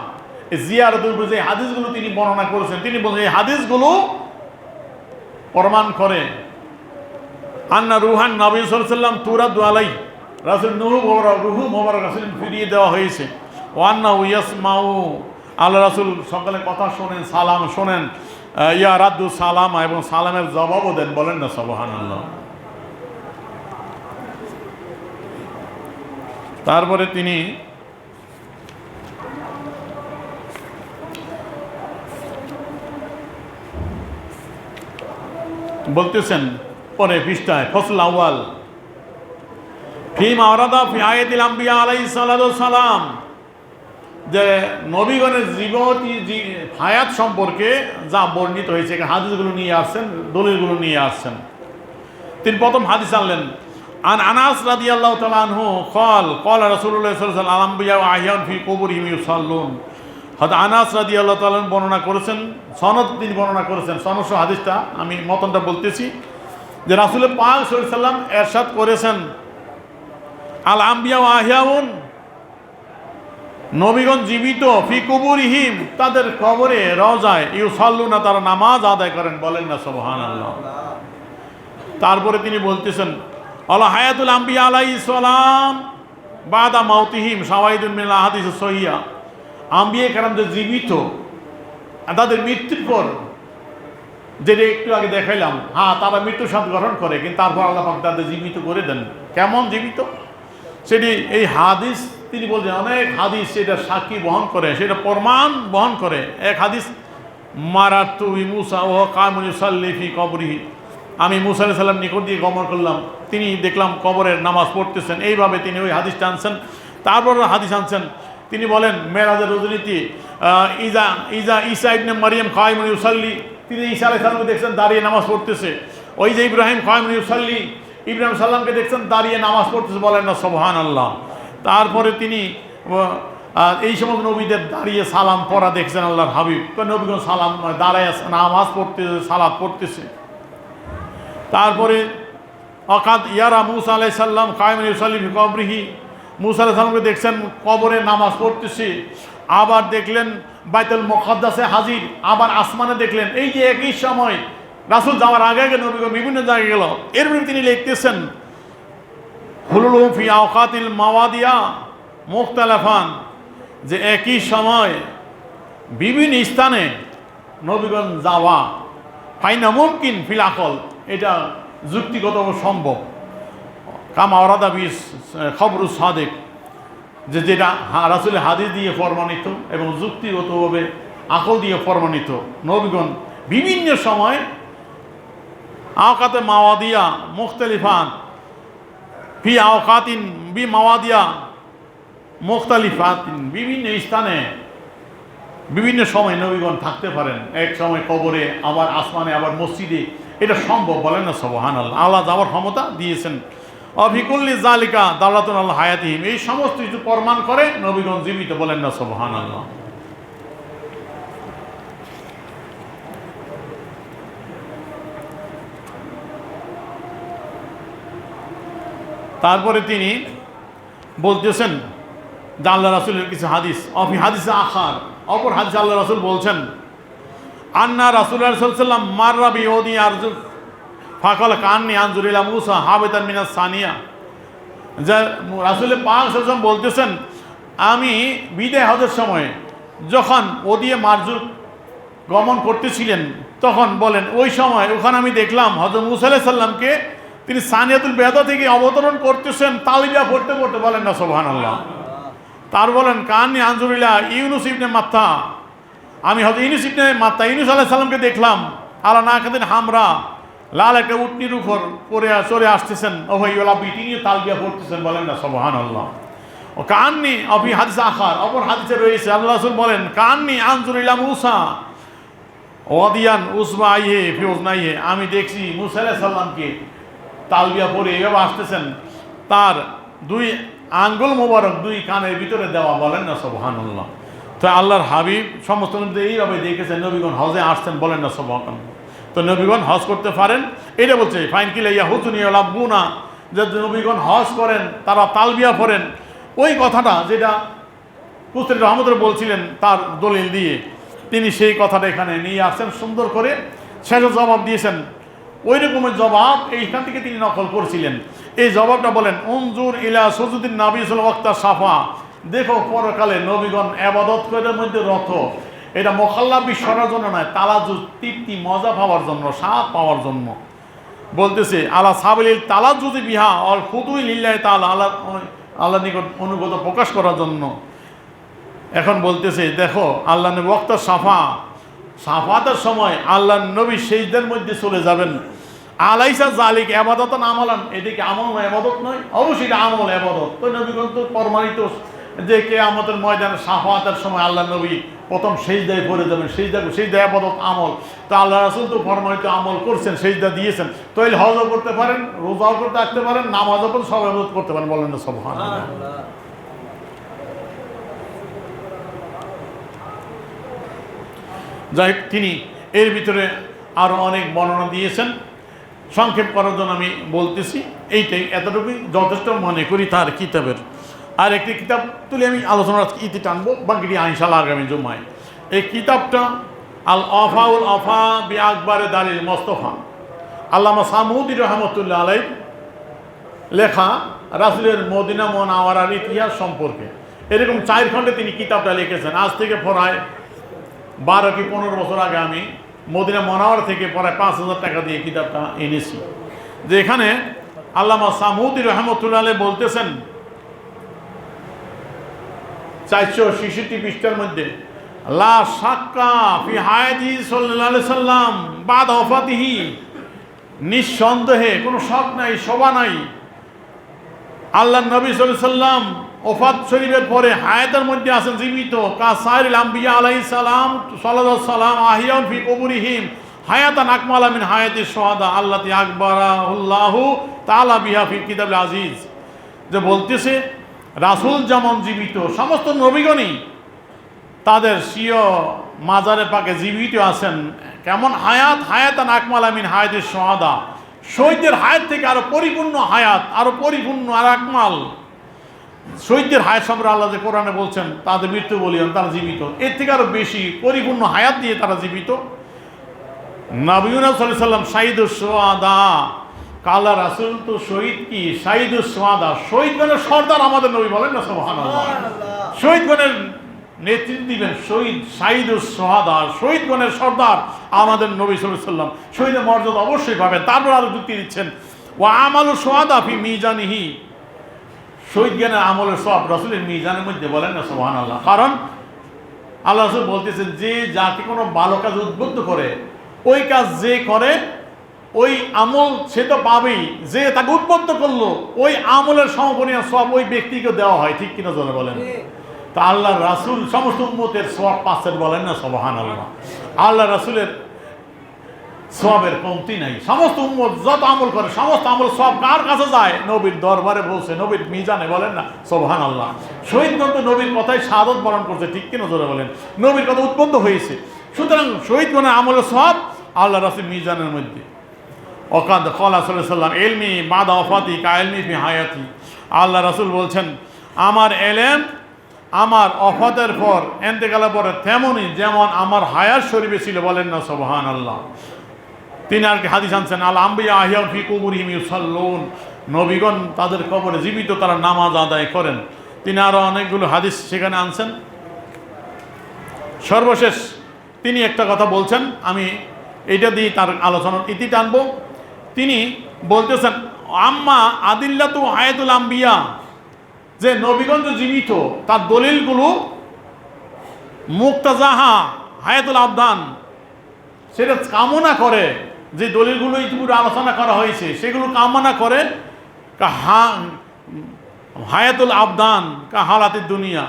এই জিয়ারতের উপরে যে হাদিসগুলো তিনি বর্ণনা করেছেন, তিনি বলছেন এই হাদিসগুলো প্রমাণ করে আন্না রুহান নবী সাল্লাল্লাহু আলাইহি ওয়াসাল্লাম তুরাদু আলাই, রাসূল রুহু মোবারক রাসূল ফিরিয়ে দেওয়া হয়েছে। ওয়ান্না ইয়াসমাউ, আল্লাহ রাসূল সকালে কথা শোনেন, সালাম শোনেন, ইয়া রাদ্দু সালাম, এবং সালামের জবাবও দেন। বলেন না সুবহানাল্লাহ। তারপরে তিনি বলতেছেন পরে পৃষ্ঠায় ফসল আউয়াল ফি মাওরাদা ফি আয়াতিল আম্বিয়া আলাইহিস সালাতু ওয়াস সালাম, যে নবীগণের জীবনী হায়াত সম্পর্কে যা বর্ণিত হয়েছে, হাদিসগুলো নিয়ে আসছেন, দলিলগুলো নিয়ে আসছেন। তিনি প্রথম হাদিস আনলেন আন আনাস রাদিয়াল্লাহু তাআলা আনহু ক্বাল রাসূলুল্লাহ সাল্লাল্লাহু আলাইহি ওয়াসাল্লাম আম্বিয়া ওয়া আহইয়ান ফি কুবুরিহিম ইউসাল্লুন। হযরত আনাস রাদিয়াল্লাহু তাআলা বর্ণনা করেছেন, সনদ তিনি বর্ণনা করেছেন, সনদ সহ হাদিসটা আমি মতনটা বলতেছি, যে রাসূল পাক সাল্লাল্লাহু আলাইহি ওয়াসাল্লাম ইরশাদ করেছেন আল আম্বিয়া ওয়া আহইয়াউন, নবীগণ জীবিত, ফি কুবুরিহিম, তাদের কবরে রওজায়, ইউসাল্লুনা, তারা নামাজ আদায় করেন। বলেন না সুবহানাল্লাহ। তারপরে তিনি বলতেছেন আলা হায়াতুল আম্বিয়া আলাইহিস সালাম বাদা মাউতিহিম শাওয়াহিদুন মিনাল আহাদিস সহিহা, আম্বিয়া কেরাম যে জীবিত, তাদের মৃত্যুর পর, যেটা একটু আগে দেখাইলাম, হ্যাঁ তারা মৃত্যুর স্বাদ গ্রহণ করে, কিন্তু তারপর আল্লাহ পাক তাদের জীবিত করে দেন। কেমন জীবিত সেটি এই হাদিস তিনি বলছেন, অনেক হাদিস সেটা সাক্ষী বহন করে, সেটা প্রমাণ বহন করে। এক হাদিস মারাতু বিমুসা ওয়া কায়মুন ইউসাল্লি ফি কবরিহি, আমি মুসা আলাইহিস সালাম নিকট দিয়ে গমন করলাম, তিনি দেখলাম কবরের নামাজ পড়তেছেন। এইভাবে তিনি ওই হাদিসটা আনছেন। তারপর হাদিস আনছেন, তিনি বলেন মেরাজের রজনীতি ঈসা ইবনে মারিয়াম কায়মুন ইউসাল্লি, তিনি ঈসা আলাইহিস সালামকে দেখছেন দাঁড়িয়ে নামাজ পড়তেছে। ওই যে ইব্রাহিম কায়মুন ইউসাল্লি, ইব্রাহিম সাল্লামকে দেখছেন দাঁড়িয়ে নামাজ পড়তেছে। বলেন না সুবহানাল্লাহ। তারপরে তিনি এই সমস্ত নবীদের দাঁড়িয়ে সালাম পড়া দেখছেন আল্লাহর হাবিব, নবীগণ সালাম দাঁড়ায় নামাজ পড়তেছে, সালাত পড়তেছে। তারপরে অকাদ ইয়ারা মুসা আলাইহিস সালাম কায়মুন ইউসাল্লি ফি কবরিহি, মুসা আলাইহিস সালামকে দেখছেন কবরে নামাজ পড়তেছে। আবার দেখলেন বাইতুল মুকাদ্দাসে হাজির, আবার আসমানে দেখলেন। এই যে একই সময় রাসূল যাওয়ার আগে আগে নবীগণ বিভিন্ন জায়গায় গেল। এর মধ্যে তিনি লিখতেছেন হুলুলুহুম ফি আওকাতিল মাওয়াদিয়া মুখতালাফান, যে একই সময় বিভিন্ন স্থানে নবীগণ যাওয়া, ফাইনা মুমকিন ফিল আকল, এটা যুক্তিগত সম্ভব। কামা ওয়ারাদা বি খবরুস সাদিক, যে যেটা রাসূলের হাদিস দিয়ে প্রমাণিত এবং যুক্তিগতভাবে আকল দিয়ে প্রমাণিত। নবীগণ বিভিন্ন সময় আওকাতে মাওয়াদিয়া মুখতালিফান ফি আওকাতিন বি মাওয়াদিয়া মুখতালিফাতিন, বিভিন্ন স্থানে বিভিন্ন সময় নবীগণ থাকতে পারেন। এক সময় কবরে, আবার আসমানে, আবার মসজিদে, এটা সম্ভব। বলেন না সুবহানাল্লাহ। আল্লাহ যাওয়ার ক্ষমতা দিয়েছেন। অফিকুল্লি জালিকা দালাতুন আল্লাহ হায়াতিহিম, এই সমস্ত কিছু প্রমাণ করে নবীগণ জীবিত। বলেন না সুবহানাল্লাহ। তারপরে তিনি বলতেছেন যে আল্লাহ রাসূলের কিছু হাদিস, অফি হাদিসে আখার, অপর হাদিস আল্লাহ রাসূল বলছেন আন্না রাসূলুল্লাহ সাল্লাল্লাহু আলাইহি ওয়াসাল্লাম মাররা বিউদি আরজু ফাকাল কান্নি আনজুর ইলা মুসা হাবিতান মিনাস সানিয়া, যে রাসূল পাক সাল্লাল্লাহু আলাইহি ওয়াসাল্লাম বলতেছেন আমি বিদায় হজের সময় যখন ওদিয়ে মারজুক গমন করতেছিলেন, তখন বলেন ওই সময় ওখানে আমি দেখলাম হযরত মুসা আলাইহিস সালামকে তিনি সানিয়াতুল বেদা থেকে অবতরণ করতেছেন তালবিয়া পড়তে পড়তে। বলেন না সুবহানাল্লাহ। তার বলেন কান্নি আনজুরিলা ইউনুস ইবনে মাত্তা, আমি হযরত ইউনুস ইবনে মাত্তা ইউনুস আলাইহিস সালামকে দেখলাম আলা নাকাদিন হামরা, লাল একটা উটনির উপর পরে চলে আসতেছেন, ওহাইওয়ালা তিনি তালবিয়া পড়তেছেন। বলেন না সুবহানাল্লাহ। ও কান্নি অফি হাদিস আখার, অপর হাদিসে রয়েছে আল্লাহ রাসূল বলেন কান্নি আনজুরিলা মুসা ওয়াদিয়ান উসবা আইহে ফিউজ নাইহে, আমি দেখছি মুসা আলাইহিস সালামকে তালবিয়া পরে এভাবে আসতেছেন, তার দুই আঙ্গুল মোবারক দুই কানের ভিতরে দেওয়া, বলেন না সুবহানাল্লাহ। তো আল্লাহর হাবিব সমস্ত নবীদের এইভাবে দেখেছেন, নবীগণ হজে আসছেন, বলেন না সুবহানাল্লাহ। তো নবীগণ হজ করতে পারেন, এটা বলছে ফাইন কিলা ইয়াহুতুনি লাব্বুনা, যে নবীগণ হজ করেন তারা তালবিয়া পড়েন। ওই কথাটা যেটা কুস্তির রহমতুল্লাহ বলছিলেন তার দলিল দিয়ে, তিনি সেই কথাটা এখানে নিয়ে আসছেন সুন্দর করে, শেষে জবাব দিয়েছেন। ওই রকমের জবাব এইখান থেকে তিনি নকল করছিলেন। এই জবাবটা বলেন উনজুর ইলা সুজুদিন নবী সাল্লাল্লাহু আলাইহি ওয়াসাল্লাম সাফা, দেখো পরকালে নবীগণ ইবাদত করার মধ্যে রত, এটা মোখাল্লাবি সরার জন্য নয়, তালাজুজ তৃপ্তি মজা পাওয়ার জন্য, স্বাদ পাওয়ার জন্য। বলতেছে আলা সাবিলিল তালাজুজি বিহা অল খুদুই লিল্লাহি তাআলা, আল্লাহ নিকট অনুগত প্রকাশ করার জন্য। এখন বলতেছে দেখো আল্লাহ নবী ওয়াক্ত সাফা, সাফাতের সময় আল্লাহ নবী সেজদার মধ্যে চলে যাবেন। আলাইসা জালিক ইবাদাতান আমালান, এদিকে আমল নয় ইবাদত নয়, অবশ্যই এটা আমল ইবাদত। তো নবীগণ তো প্রমাণিত যে কিয়ামতের ময়দানে সাফাতের সময় আল্লাহ নবী প্রথম সেজদায় পড়ে যাবেন, সেজদা ইবাদত আমল। তো আল্লাহ রাসূল তো প্রমাণিত আমল করছেন, সেজদা দিয়েছেন। তো এই হজও করতে পারেন, রোজাও করতে আসতে পারেন, নামাজও করতে, সব ইবাদত করতে পারেন, বলেন না সুবহানাল্লাহ। যাই হোক, তিনি এর ভিতরে আরও অনেক বর্ণনা দিয়েছেন, সংক্ষেপ করার জন্য আমি বলতেছি, এইটাই এতটুকুই যথেষ্ট মনে করি তার কিতাবের। আর একটি কিতাব তুলে আমি আলোচনার ইতি টানবো, বাকিটি ইনশাআল্লাহ আগামী জুমায়। এই কিতাবটা আল আফাউল আফা বি আকবরে দালিল মোস্তফা, আল্লামা সামউদি রহমতুল্লাহ আলাইহি লেখা রাসূলের মদিনা মুনাওয়ারার ইতিহাস সম্পর্কে। এরকম 4 খণ্ডে তিনি কিতাবটা লিখেছেন। আজ থেকে প্রায় 12 কি 15 বছর আগে আমি মদিনা মুনাওয়ারা থেকে প্রায় 5,000 টাকা দিয়ে কিতাবটা এনেছি। যে এখানে আল্লামা সামউদি রহমতুল্লাহ আলাইহি বলতেছেন 466 পৃষ্ঠার মধ্যে, লা শাক্কা ফি হায়াতি সাল্লাল্লাহু আলাইহি সাল্লাম বাদ ওয়াফাতিহি, নিঃসন্দেহে কোনো শক নাই, শোভা নাই, আল্লাহ নবী সাল্লাল্লাহু আলাইহি সাল্লাম ওফাত শরীফের পরে হায়াতের মধ্যে আছেন, জীবিত। কাসাইরিল আম্বিয়া আলাইহিস সালাম সাল্লাল্লাহু আলাইহি সাল্লাম আহিয়ান ফি কবরিহিম হায়াতান আকমালা মিন হায়াতিশ শুহাদা আল্লাতী আকবারাহুল্লাহু তাআলা বিহা ফি কিতাবিল আজিজ। যে বলতেছে রাসূল যেমন জীবিত, সমস্ত নবীগণই তাদের স্বীয় মাজারে পাকে জীবিত আছেন। কেমন হায়াত? হায়াতান আকমালা মিন হায়াতিশ শুহাদা, শহীদদের হায়াত থেকে আরো পরিপূর্ণ হায়াত, আরো পরিপূর্ণ আর আকমাল। শহীদদের হায়াত সম্পর্কে আল্লাহ যে কোরআনে বলছেন তাদের মৃত্যু বলিয়েন, তারা জীবিত, এর থেকে আরো বেশি পরিপূর্ণ হায়াত দিয়ে তারা জীবিত। নবীনা সাল্লাল্লাহু আলাইহি সাল্লাম শাহিদুস শুহাদা, কালা রাসূল তো শহীদ কি শাহিদুস শুহাদা, শহীদগণের সর্দার আমাদের নবী, বলেন না সুবহানাল্লাহ। শহীদগণের নেতৃত্ব দিবেন শহীদ, শাহিদুস শুহাদা, শহীদগণের সর্দার আমাদের নবী সাল্লাল্লাহু আলাইহি সাল্লাম। শহীদের মর্যাদা অবশ্যই পাবেন। তারপর আরো যুক্তি দিচ্ছেন ওয়া আমালু শুহাদা ফি মিজানিহি, শহীদ জ্ঞানের আমলের সব রাসূলের মিজানের মধ্যে, বলেন না সুবহানাল্লাহ। কারণ আল্লাহ রাসূল বলতেছেন যে যাকে কোনো ভালো কাজ উদ্বুদ্ধ করে, ওই কাজ যে করে ওই আমল সে তো পাবেই, যে তাকে উদ্বুদ্ধ করলো ওই আমলের সমপরিমাণ সব ওই ব্যক্তিকে দেওয়া হয়, ঠিক কিনা জোরে বলেন। তা আল্লাহ রাসূল সমস্ত উম্মতের সওয়াব পাচ্ছেন, বলেন না সুবহানাল্লাহ। আল্লাহ রাসূলের সওয়াবের কমতি নাই। সমস্ত উম্মত যত আমল করে সমস্ত আমল সব কার কাছে যায়? নবীর দরবারে পৌঁছে, নবীর মিজানে, বলেন না সুবহানাল্লাহ। শহীদগণ তো নবীর কথাই শাহাদত বরণ করছে, ঠিক কিনা জোরে বলেন। নবীর কথা উদ্বুদ্ধ হয়েছে, সুতরাং শহীদগণের আমলের সব আল্লাহ রাসূল মিজানের মধ্যে। ওয়াকাদ ক্বালা সাল্লাল্লাহু আলাইহি ওয়াসাল্লাম ইলমি বাদা ওয়াফাতি কা ইলমি ফি হায়াতি, আল্লাহ রাসূল বলছেন আমার এলেম আমার ওফাতের পর, ইন্তেকালের পরে তেমনই যেমন আমার হায়াত শরীফে ছিল, বলেন না সুবহানাল্লাহ। তিনি আর কি হাদিস আনছেন আল আম্বিয়া আহিয়া ফি কুবুরিহিম ইউসাল্লুন, নবীগণ তাদের কবরে জীবিত, তারা নামাজ আদায় করেন। তিনি আরো অনেকগুলো হাদিস সেখানে আনছেন। সর্বশেষ তিনি একটা কথা বলছেন, আমি এইটা দিয়ে তার আলোচনার ইতি টানবো। তিনি বলতেছেন আম্মা আদিল্লাতু হায়াতুল আম্বিয়া, যে নবীগণ জীবিত তার দলিলগুলো মুক্তাজাহা হায়াতুল আবদান, সেটা কামনা করে, যে দলিলগুলো ইতিপূর্বে আলোচনা করা হয়েছে সেগুলো কামনা করে হায়াতুল আবদান কা হালাতিদ দুনিয়া,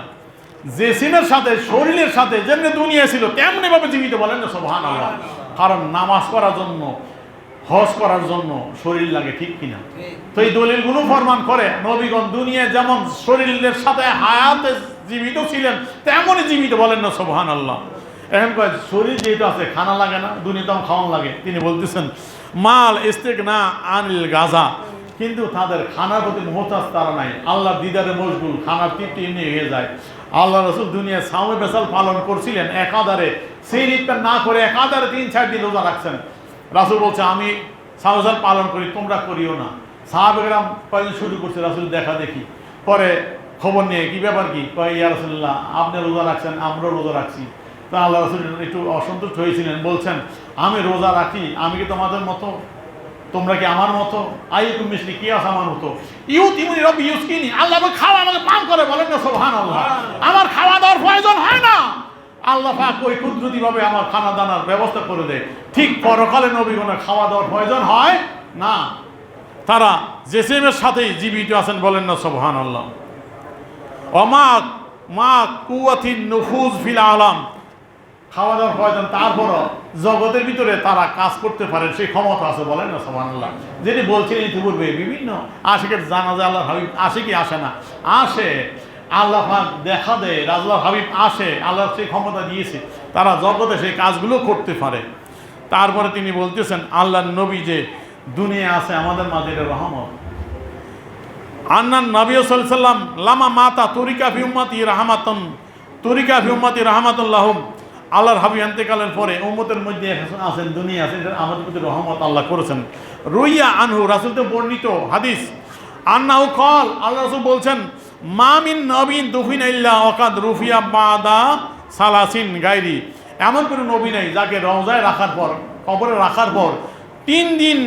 জিসিমের সাথে শরীরের সাথে যেমনি দুনিয়া ছিল তেমনি ভাবে জীবিত, বলেন না সুবহানাল্লাহ। কারণ নামাজ পড়ার জন্য, হজ করার জন্য শরীর লাগে, ঠিক কিনা? তো এই দলিলগুলো প্রমাণ করে নবীগণ দুনিয়ায় যেমন শরীরের সাথে হায়াতে জীবিত ছিলেন তেমনই জীবিত, বলেন না সুবহানাল্লাহ। এখন কয় শরীর যেহেতু আছে খানা লাগে না, দুনিয়াতে খাওয়ান লাগে। তিনি বলতেছেন মাল ইস্তেগনা আনিল গাজা, কিন্তু তাদের খানার প্রতি মুহতাজ তারা নাই, আল্লাহ দিদারে মশগুল, খানার তৃপ্তি এমনি হয়ে যায়। আল্লাহ রসুল দুনিয়ায় সাওমে বেসাল পালন করছিলেন একাধারে, সেই রীতিটা না করে একাধারে 3-4 দিন রোজা রাখছেন। রাসূল বলছে আমি সাওমে বেসাল পালন করি, তোমরা করিও না। সাহাবাগেরাম কয়েকদিন শুরু করছে, রাসূল দেখা দেখি, পরে খবর নিয়ে কি ব্যাপার কি, কয় ইয়া রাসূলুল্লাহ আপনি রোজা রাখছেন, আমরাও রোজা রাখছি। তা আল্লাহ রসুল একটু অসন্তুষ্ট হয়েছিলেন, বলছেন আমি রোজা রাখি, আমি কি তোমাদের মতো? তোমরা কি আমার মতো? আইকুম মিসলি, কি আছে আমার মতো? ইউতিমুনি রব্বি ইউসকিনি, আল্লাহ আমাকে খাওয়া, আমাকে পান করে, বলেন না সুবহানাল্লাহ। আমার খাওয়া দাওয়ার প্রয়োজন হয় না, আল্লাহ পাক ওই কুদরতিভাবে আমার খানা দানার ব্যবস্থা করে দেয়। ঠিক পরকালে নবীগণের খাওয়া দাওয়ার প্রয়োজন হয় না, তারা জেসিমের সাথেই জীবিত আছেন, বলেন না সুবহানাল্লাহ। ওমা মা কুওয়াতিন নুফুজ ফিল আলাম, খাওয়া দাওয়ার প্রয়োজন, তারপরও জগতের ভিতরে তারা কাজ করতে পারেন, সেই ক্ষমতা আছে, বলেন না সুবহানাল্লাহ। যেটি বলছিলেন ইতিপূর্বে, বিভিন্ন আশিকের জানাজা আল্লাহ হাবিব আসে কি আসে না? আসে, আল্লাহ পাক দেখা দেয়, আল্লাহ হাবিব আসে, আল্লাহ সেই ক্ষমতা দিয়েছে, তারা জগতে সেই কাজগুলো করতে পারে। তারপরে তিনি বলতেছেন আল্লাহর নবী যে দুনিয়া আছে আমাদের মাঝে, এটা রহমত। আন্নান নবী সাল্লাল্লাহু আলাইহি ওয়াসাল্লাম লামা মাতা তুরিকা ফি উম্মতি রাহমাতুন, তুরিকা ফি উম্মতি রাহমাতুল লাহুম, আল্লাহর হাবিব ইন্তেকালের পরে উম্মতের মধ্যে আছেন, দুনিয়া আছে, আমাদের প্রতি রহমত আল্লাহ করেছেন। রুইয়া আনহু, রাসূল তো বর্ণিত হাদিস, আন্নাহু কল, আল্লাহ রাসূল বলছেন মা মিন নবীন দুফিনা ইল্লা ওয়াকাদ রুফিয়া বাদা সালাসিন গায়রি, এমন কোনো নবী নাই যাকে রওজায় রাখার পর, কবরে রাখার পর 3 দিন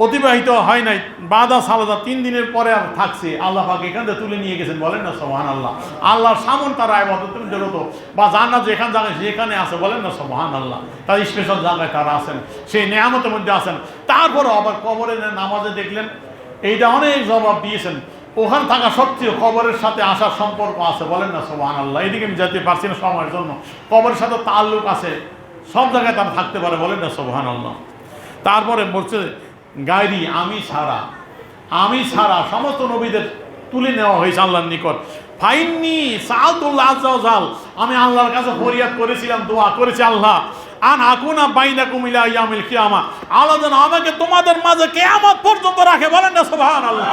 অতিবাহিত হয় নাই, বাদা সালাদা 3 দিনের পরে আর থাকছে, আল্লাহ পাক এখান থেকে তুলে নিয়ে গেছেন, বলেন না সুবহানাল্লাহ। আল্লাহর সামন তারা ইবাদতের জন্য বা জান্নাত যেখানে জায়গায় সেখানে আছে, বলেন না সুবহানাল্লাহ। তার স্পেশাল জায়গায় তারা আছেন, সেই নেয়ামতের মধ্যে আছেন। তারপরও আবার কবরে নামাজে দেখলেন, এইটা অনেক জবাব দিয়েছেন, ওখানে থাকা সত্ত্বেও কবরের সাথে আসার সম্পর্ক আছে, বলেন না সুবহানাল্লাহ। এদিকে আমি যেতে পারছি না সময়ের জন্য, কবরের সাথে তাল্লুক আছে, সব জায়গায় তারা থাকতে পারে, বলেন না সুবহানাল্লাহ। তারপরে বলছে গায়রি, আমি ছাড়া সমস্ত নবীদের তুলে নেওয়া হয়েছে আল্লাহর নিকট। ফাইন্নি সাআতুল্লাহ আযজা ওয়া জাল, আমি আল্লাহর কাছে ফরিয়াদ করেছিলাম, দোয়া করেছি, আল্লাহ আন আকুনা বাইনাকুম ইলা ইয়াউমিল কিয়ামা, আল্লাহ যেন আমাকে তোমাদের মাঝে কিয়ামত পর্যন্ত রাখে, বলেন না সুবহানাল্লাহ।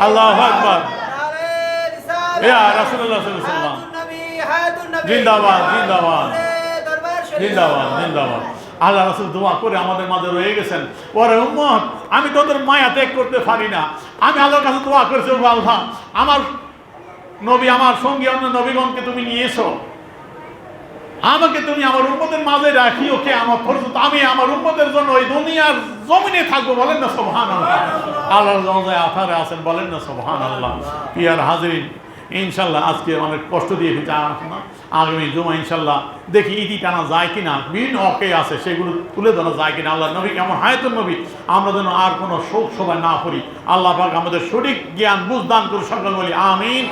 আল্লাহু আকবার, ইয়া রাসূলুল্লাহ সাল্লাল্লাহু আলাইহি ওয়াসাল্লাম, জিন্দাবাদ জিন্দাবাদ জিন্দাবাদ জিন্দাবাদ। আল্লাহ রাসূল দোয়া করে আমাদের মাঝে রয়ে গেছেন, ওরে উম্মত আমি তোদের মায়া ত্যাগ করতে পারি না, আমি আল্লাহর কাছে দোয়া করেছি, আল্লাহ আমার নবী, আমার সঙ্গী অন্য নবীগণকে তুমি নিয়েছো, আমাকে তুমি আমার উম্মতের মাঝে রাখিও কিয়ামত পর্যন্ত, আমি আমার উম্মতের জন্য ওই দুনিয়ার জমিনে থাকবো, বলেন না সুবহানাল্লাহ। আল্লাহর রওজায় আথারে আছেন, বলেন না সুবহানাল্লাহ। পিয়ার হাজরিন, ইনশাল্লাহ আজকে অনেক কষ্ট দিয়ে না, আগামী জুমা ইনশাল্লাহ দেখি ইদি টানা যায় কিনা, বিভিন্ন অকে আছে সেগুলো তুলে ধরা যায় কিনা। আল্লাহ নবী কেমন হায়াতুন নবী, আমরা যেন আর কোনো শোক সবাই না করি। আল্লাহ পাক আমাদের সঠিক জ্ঞান বুঝ দান করে সকল বলি আমিন।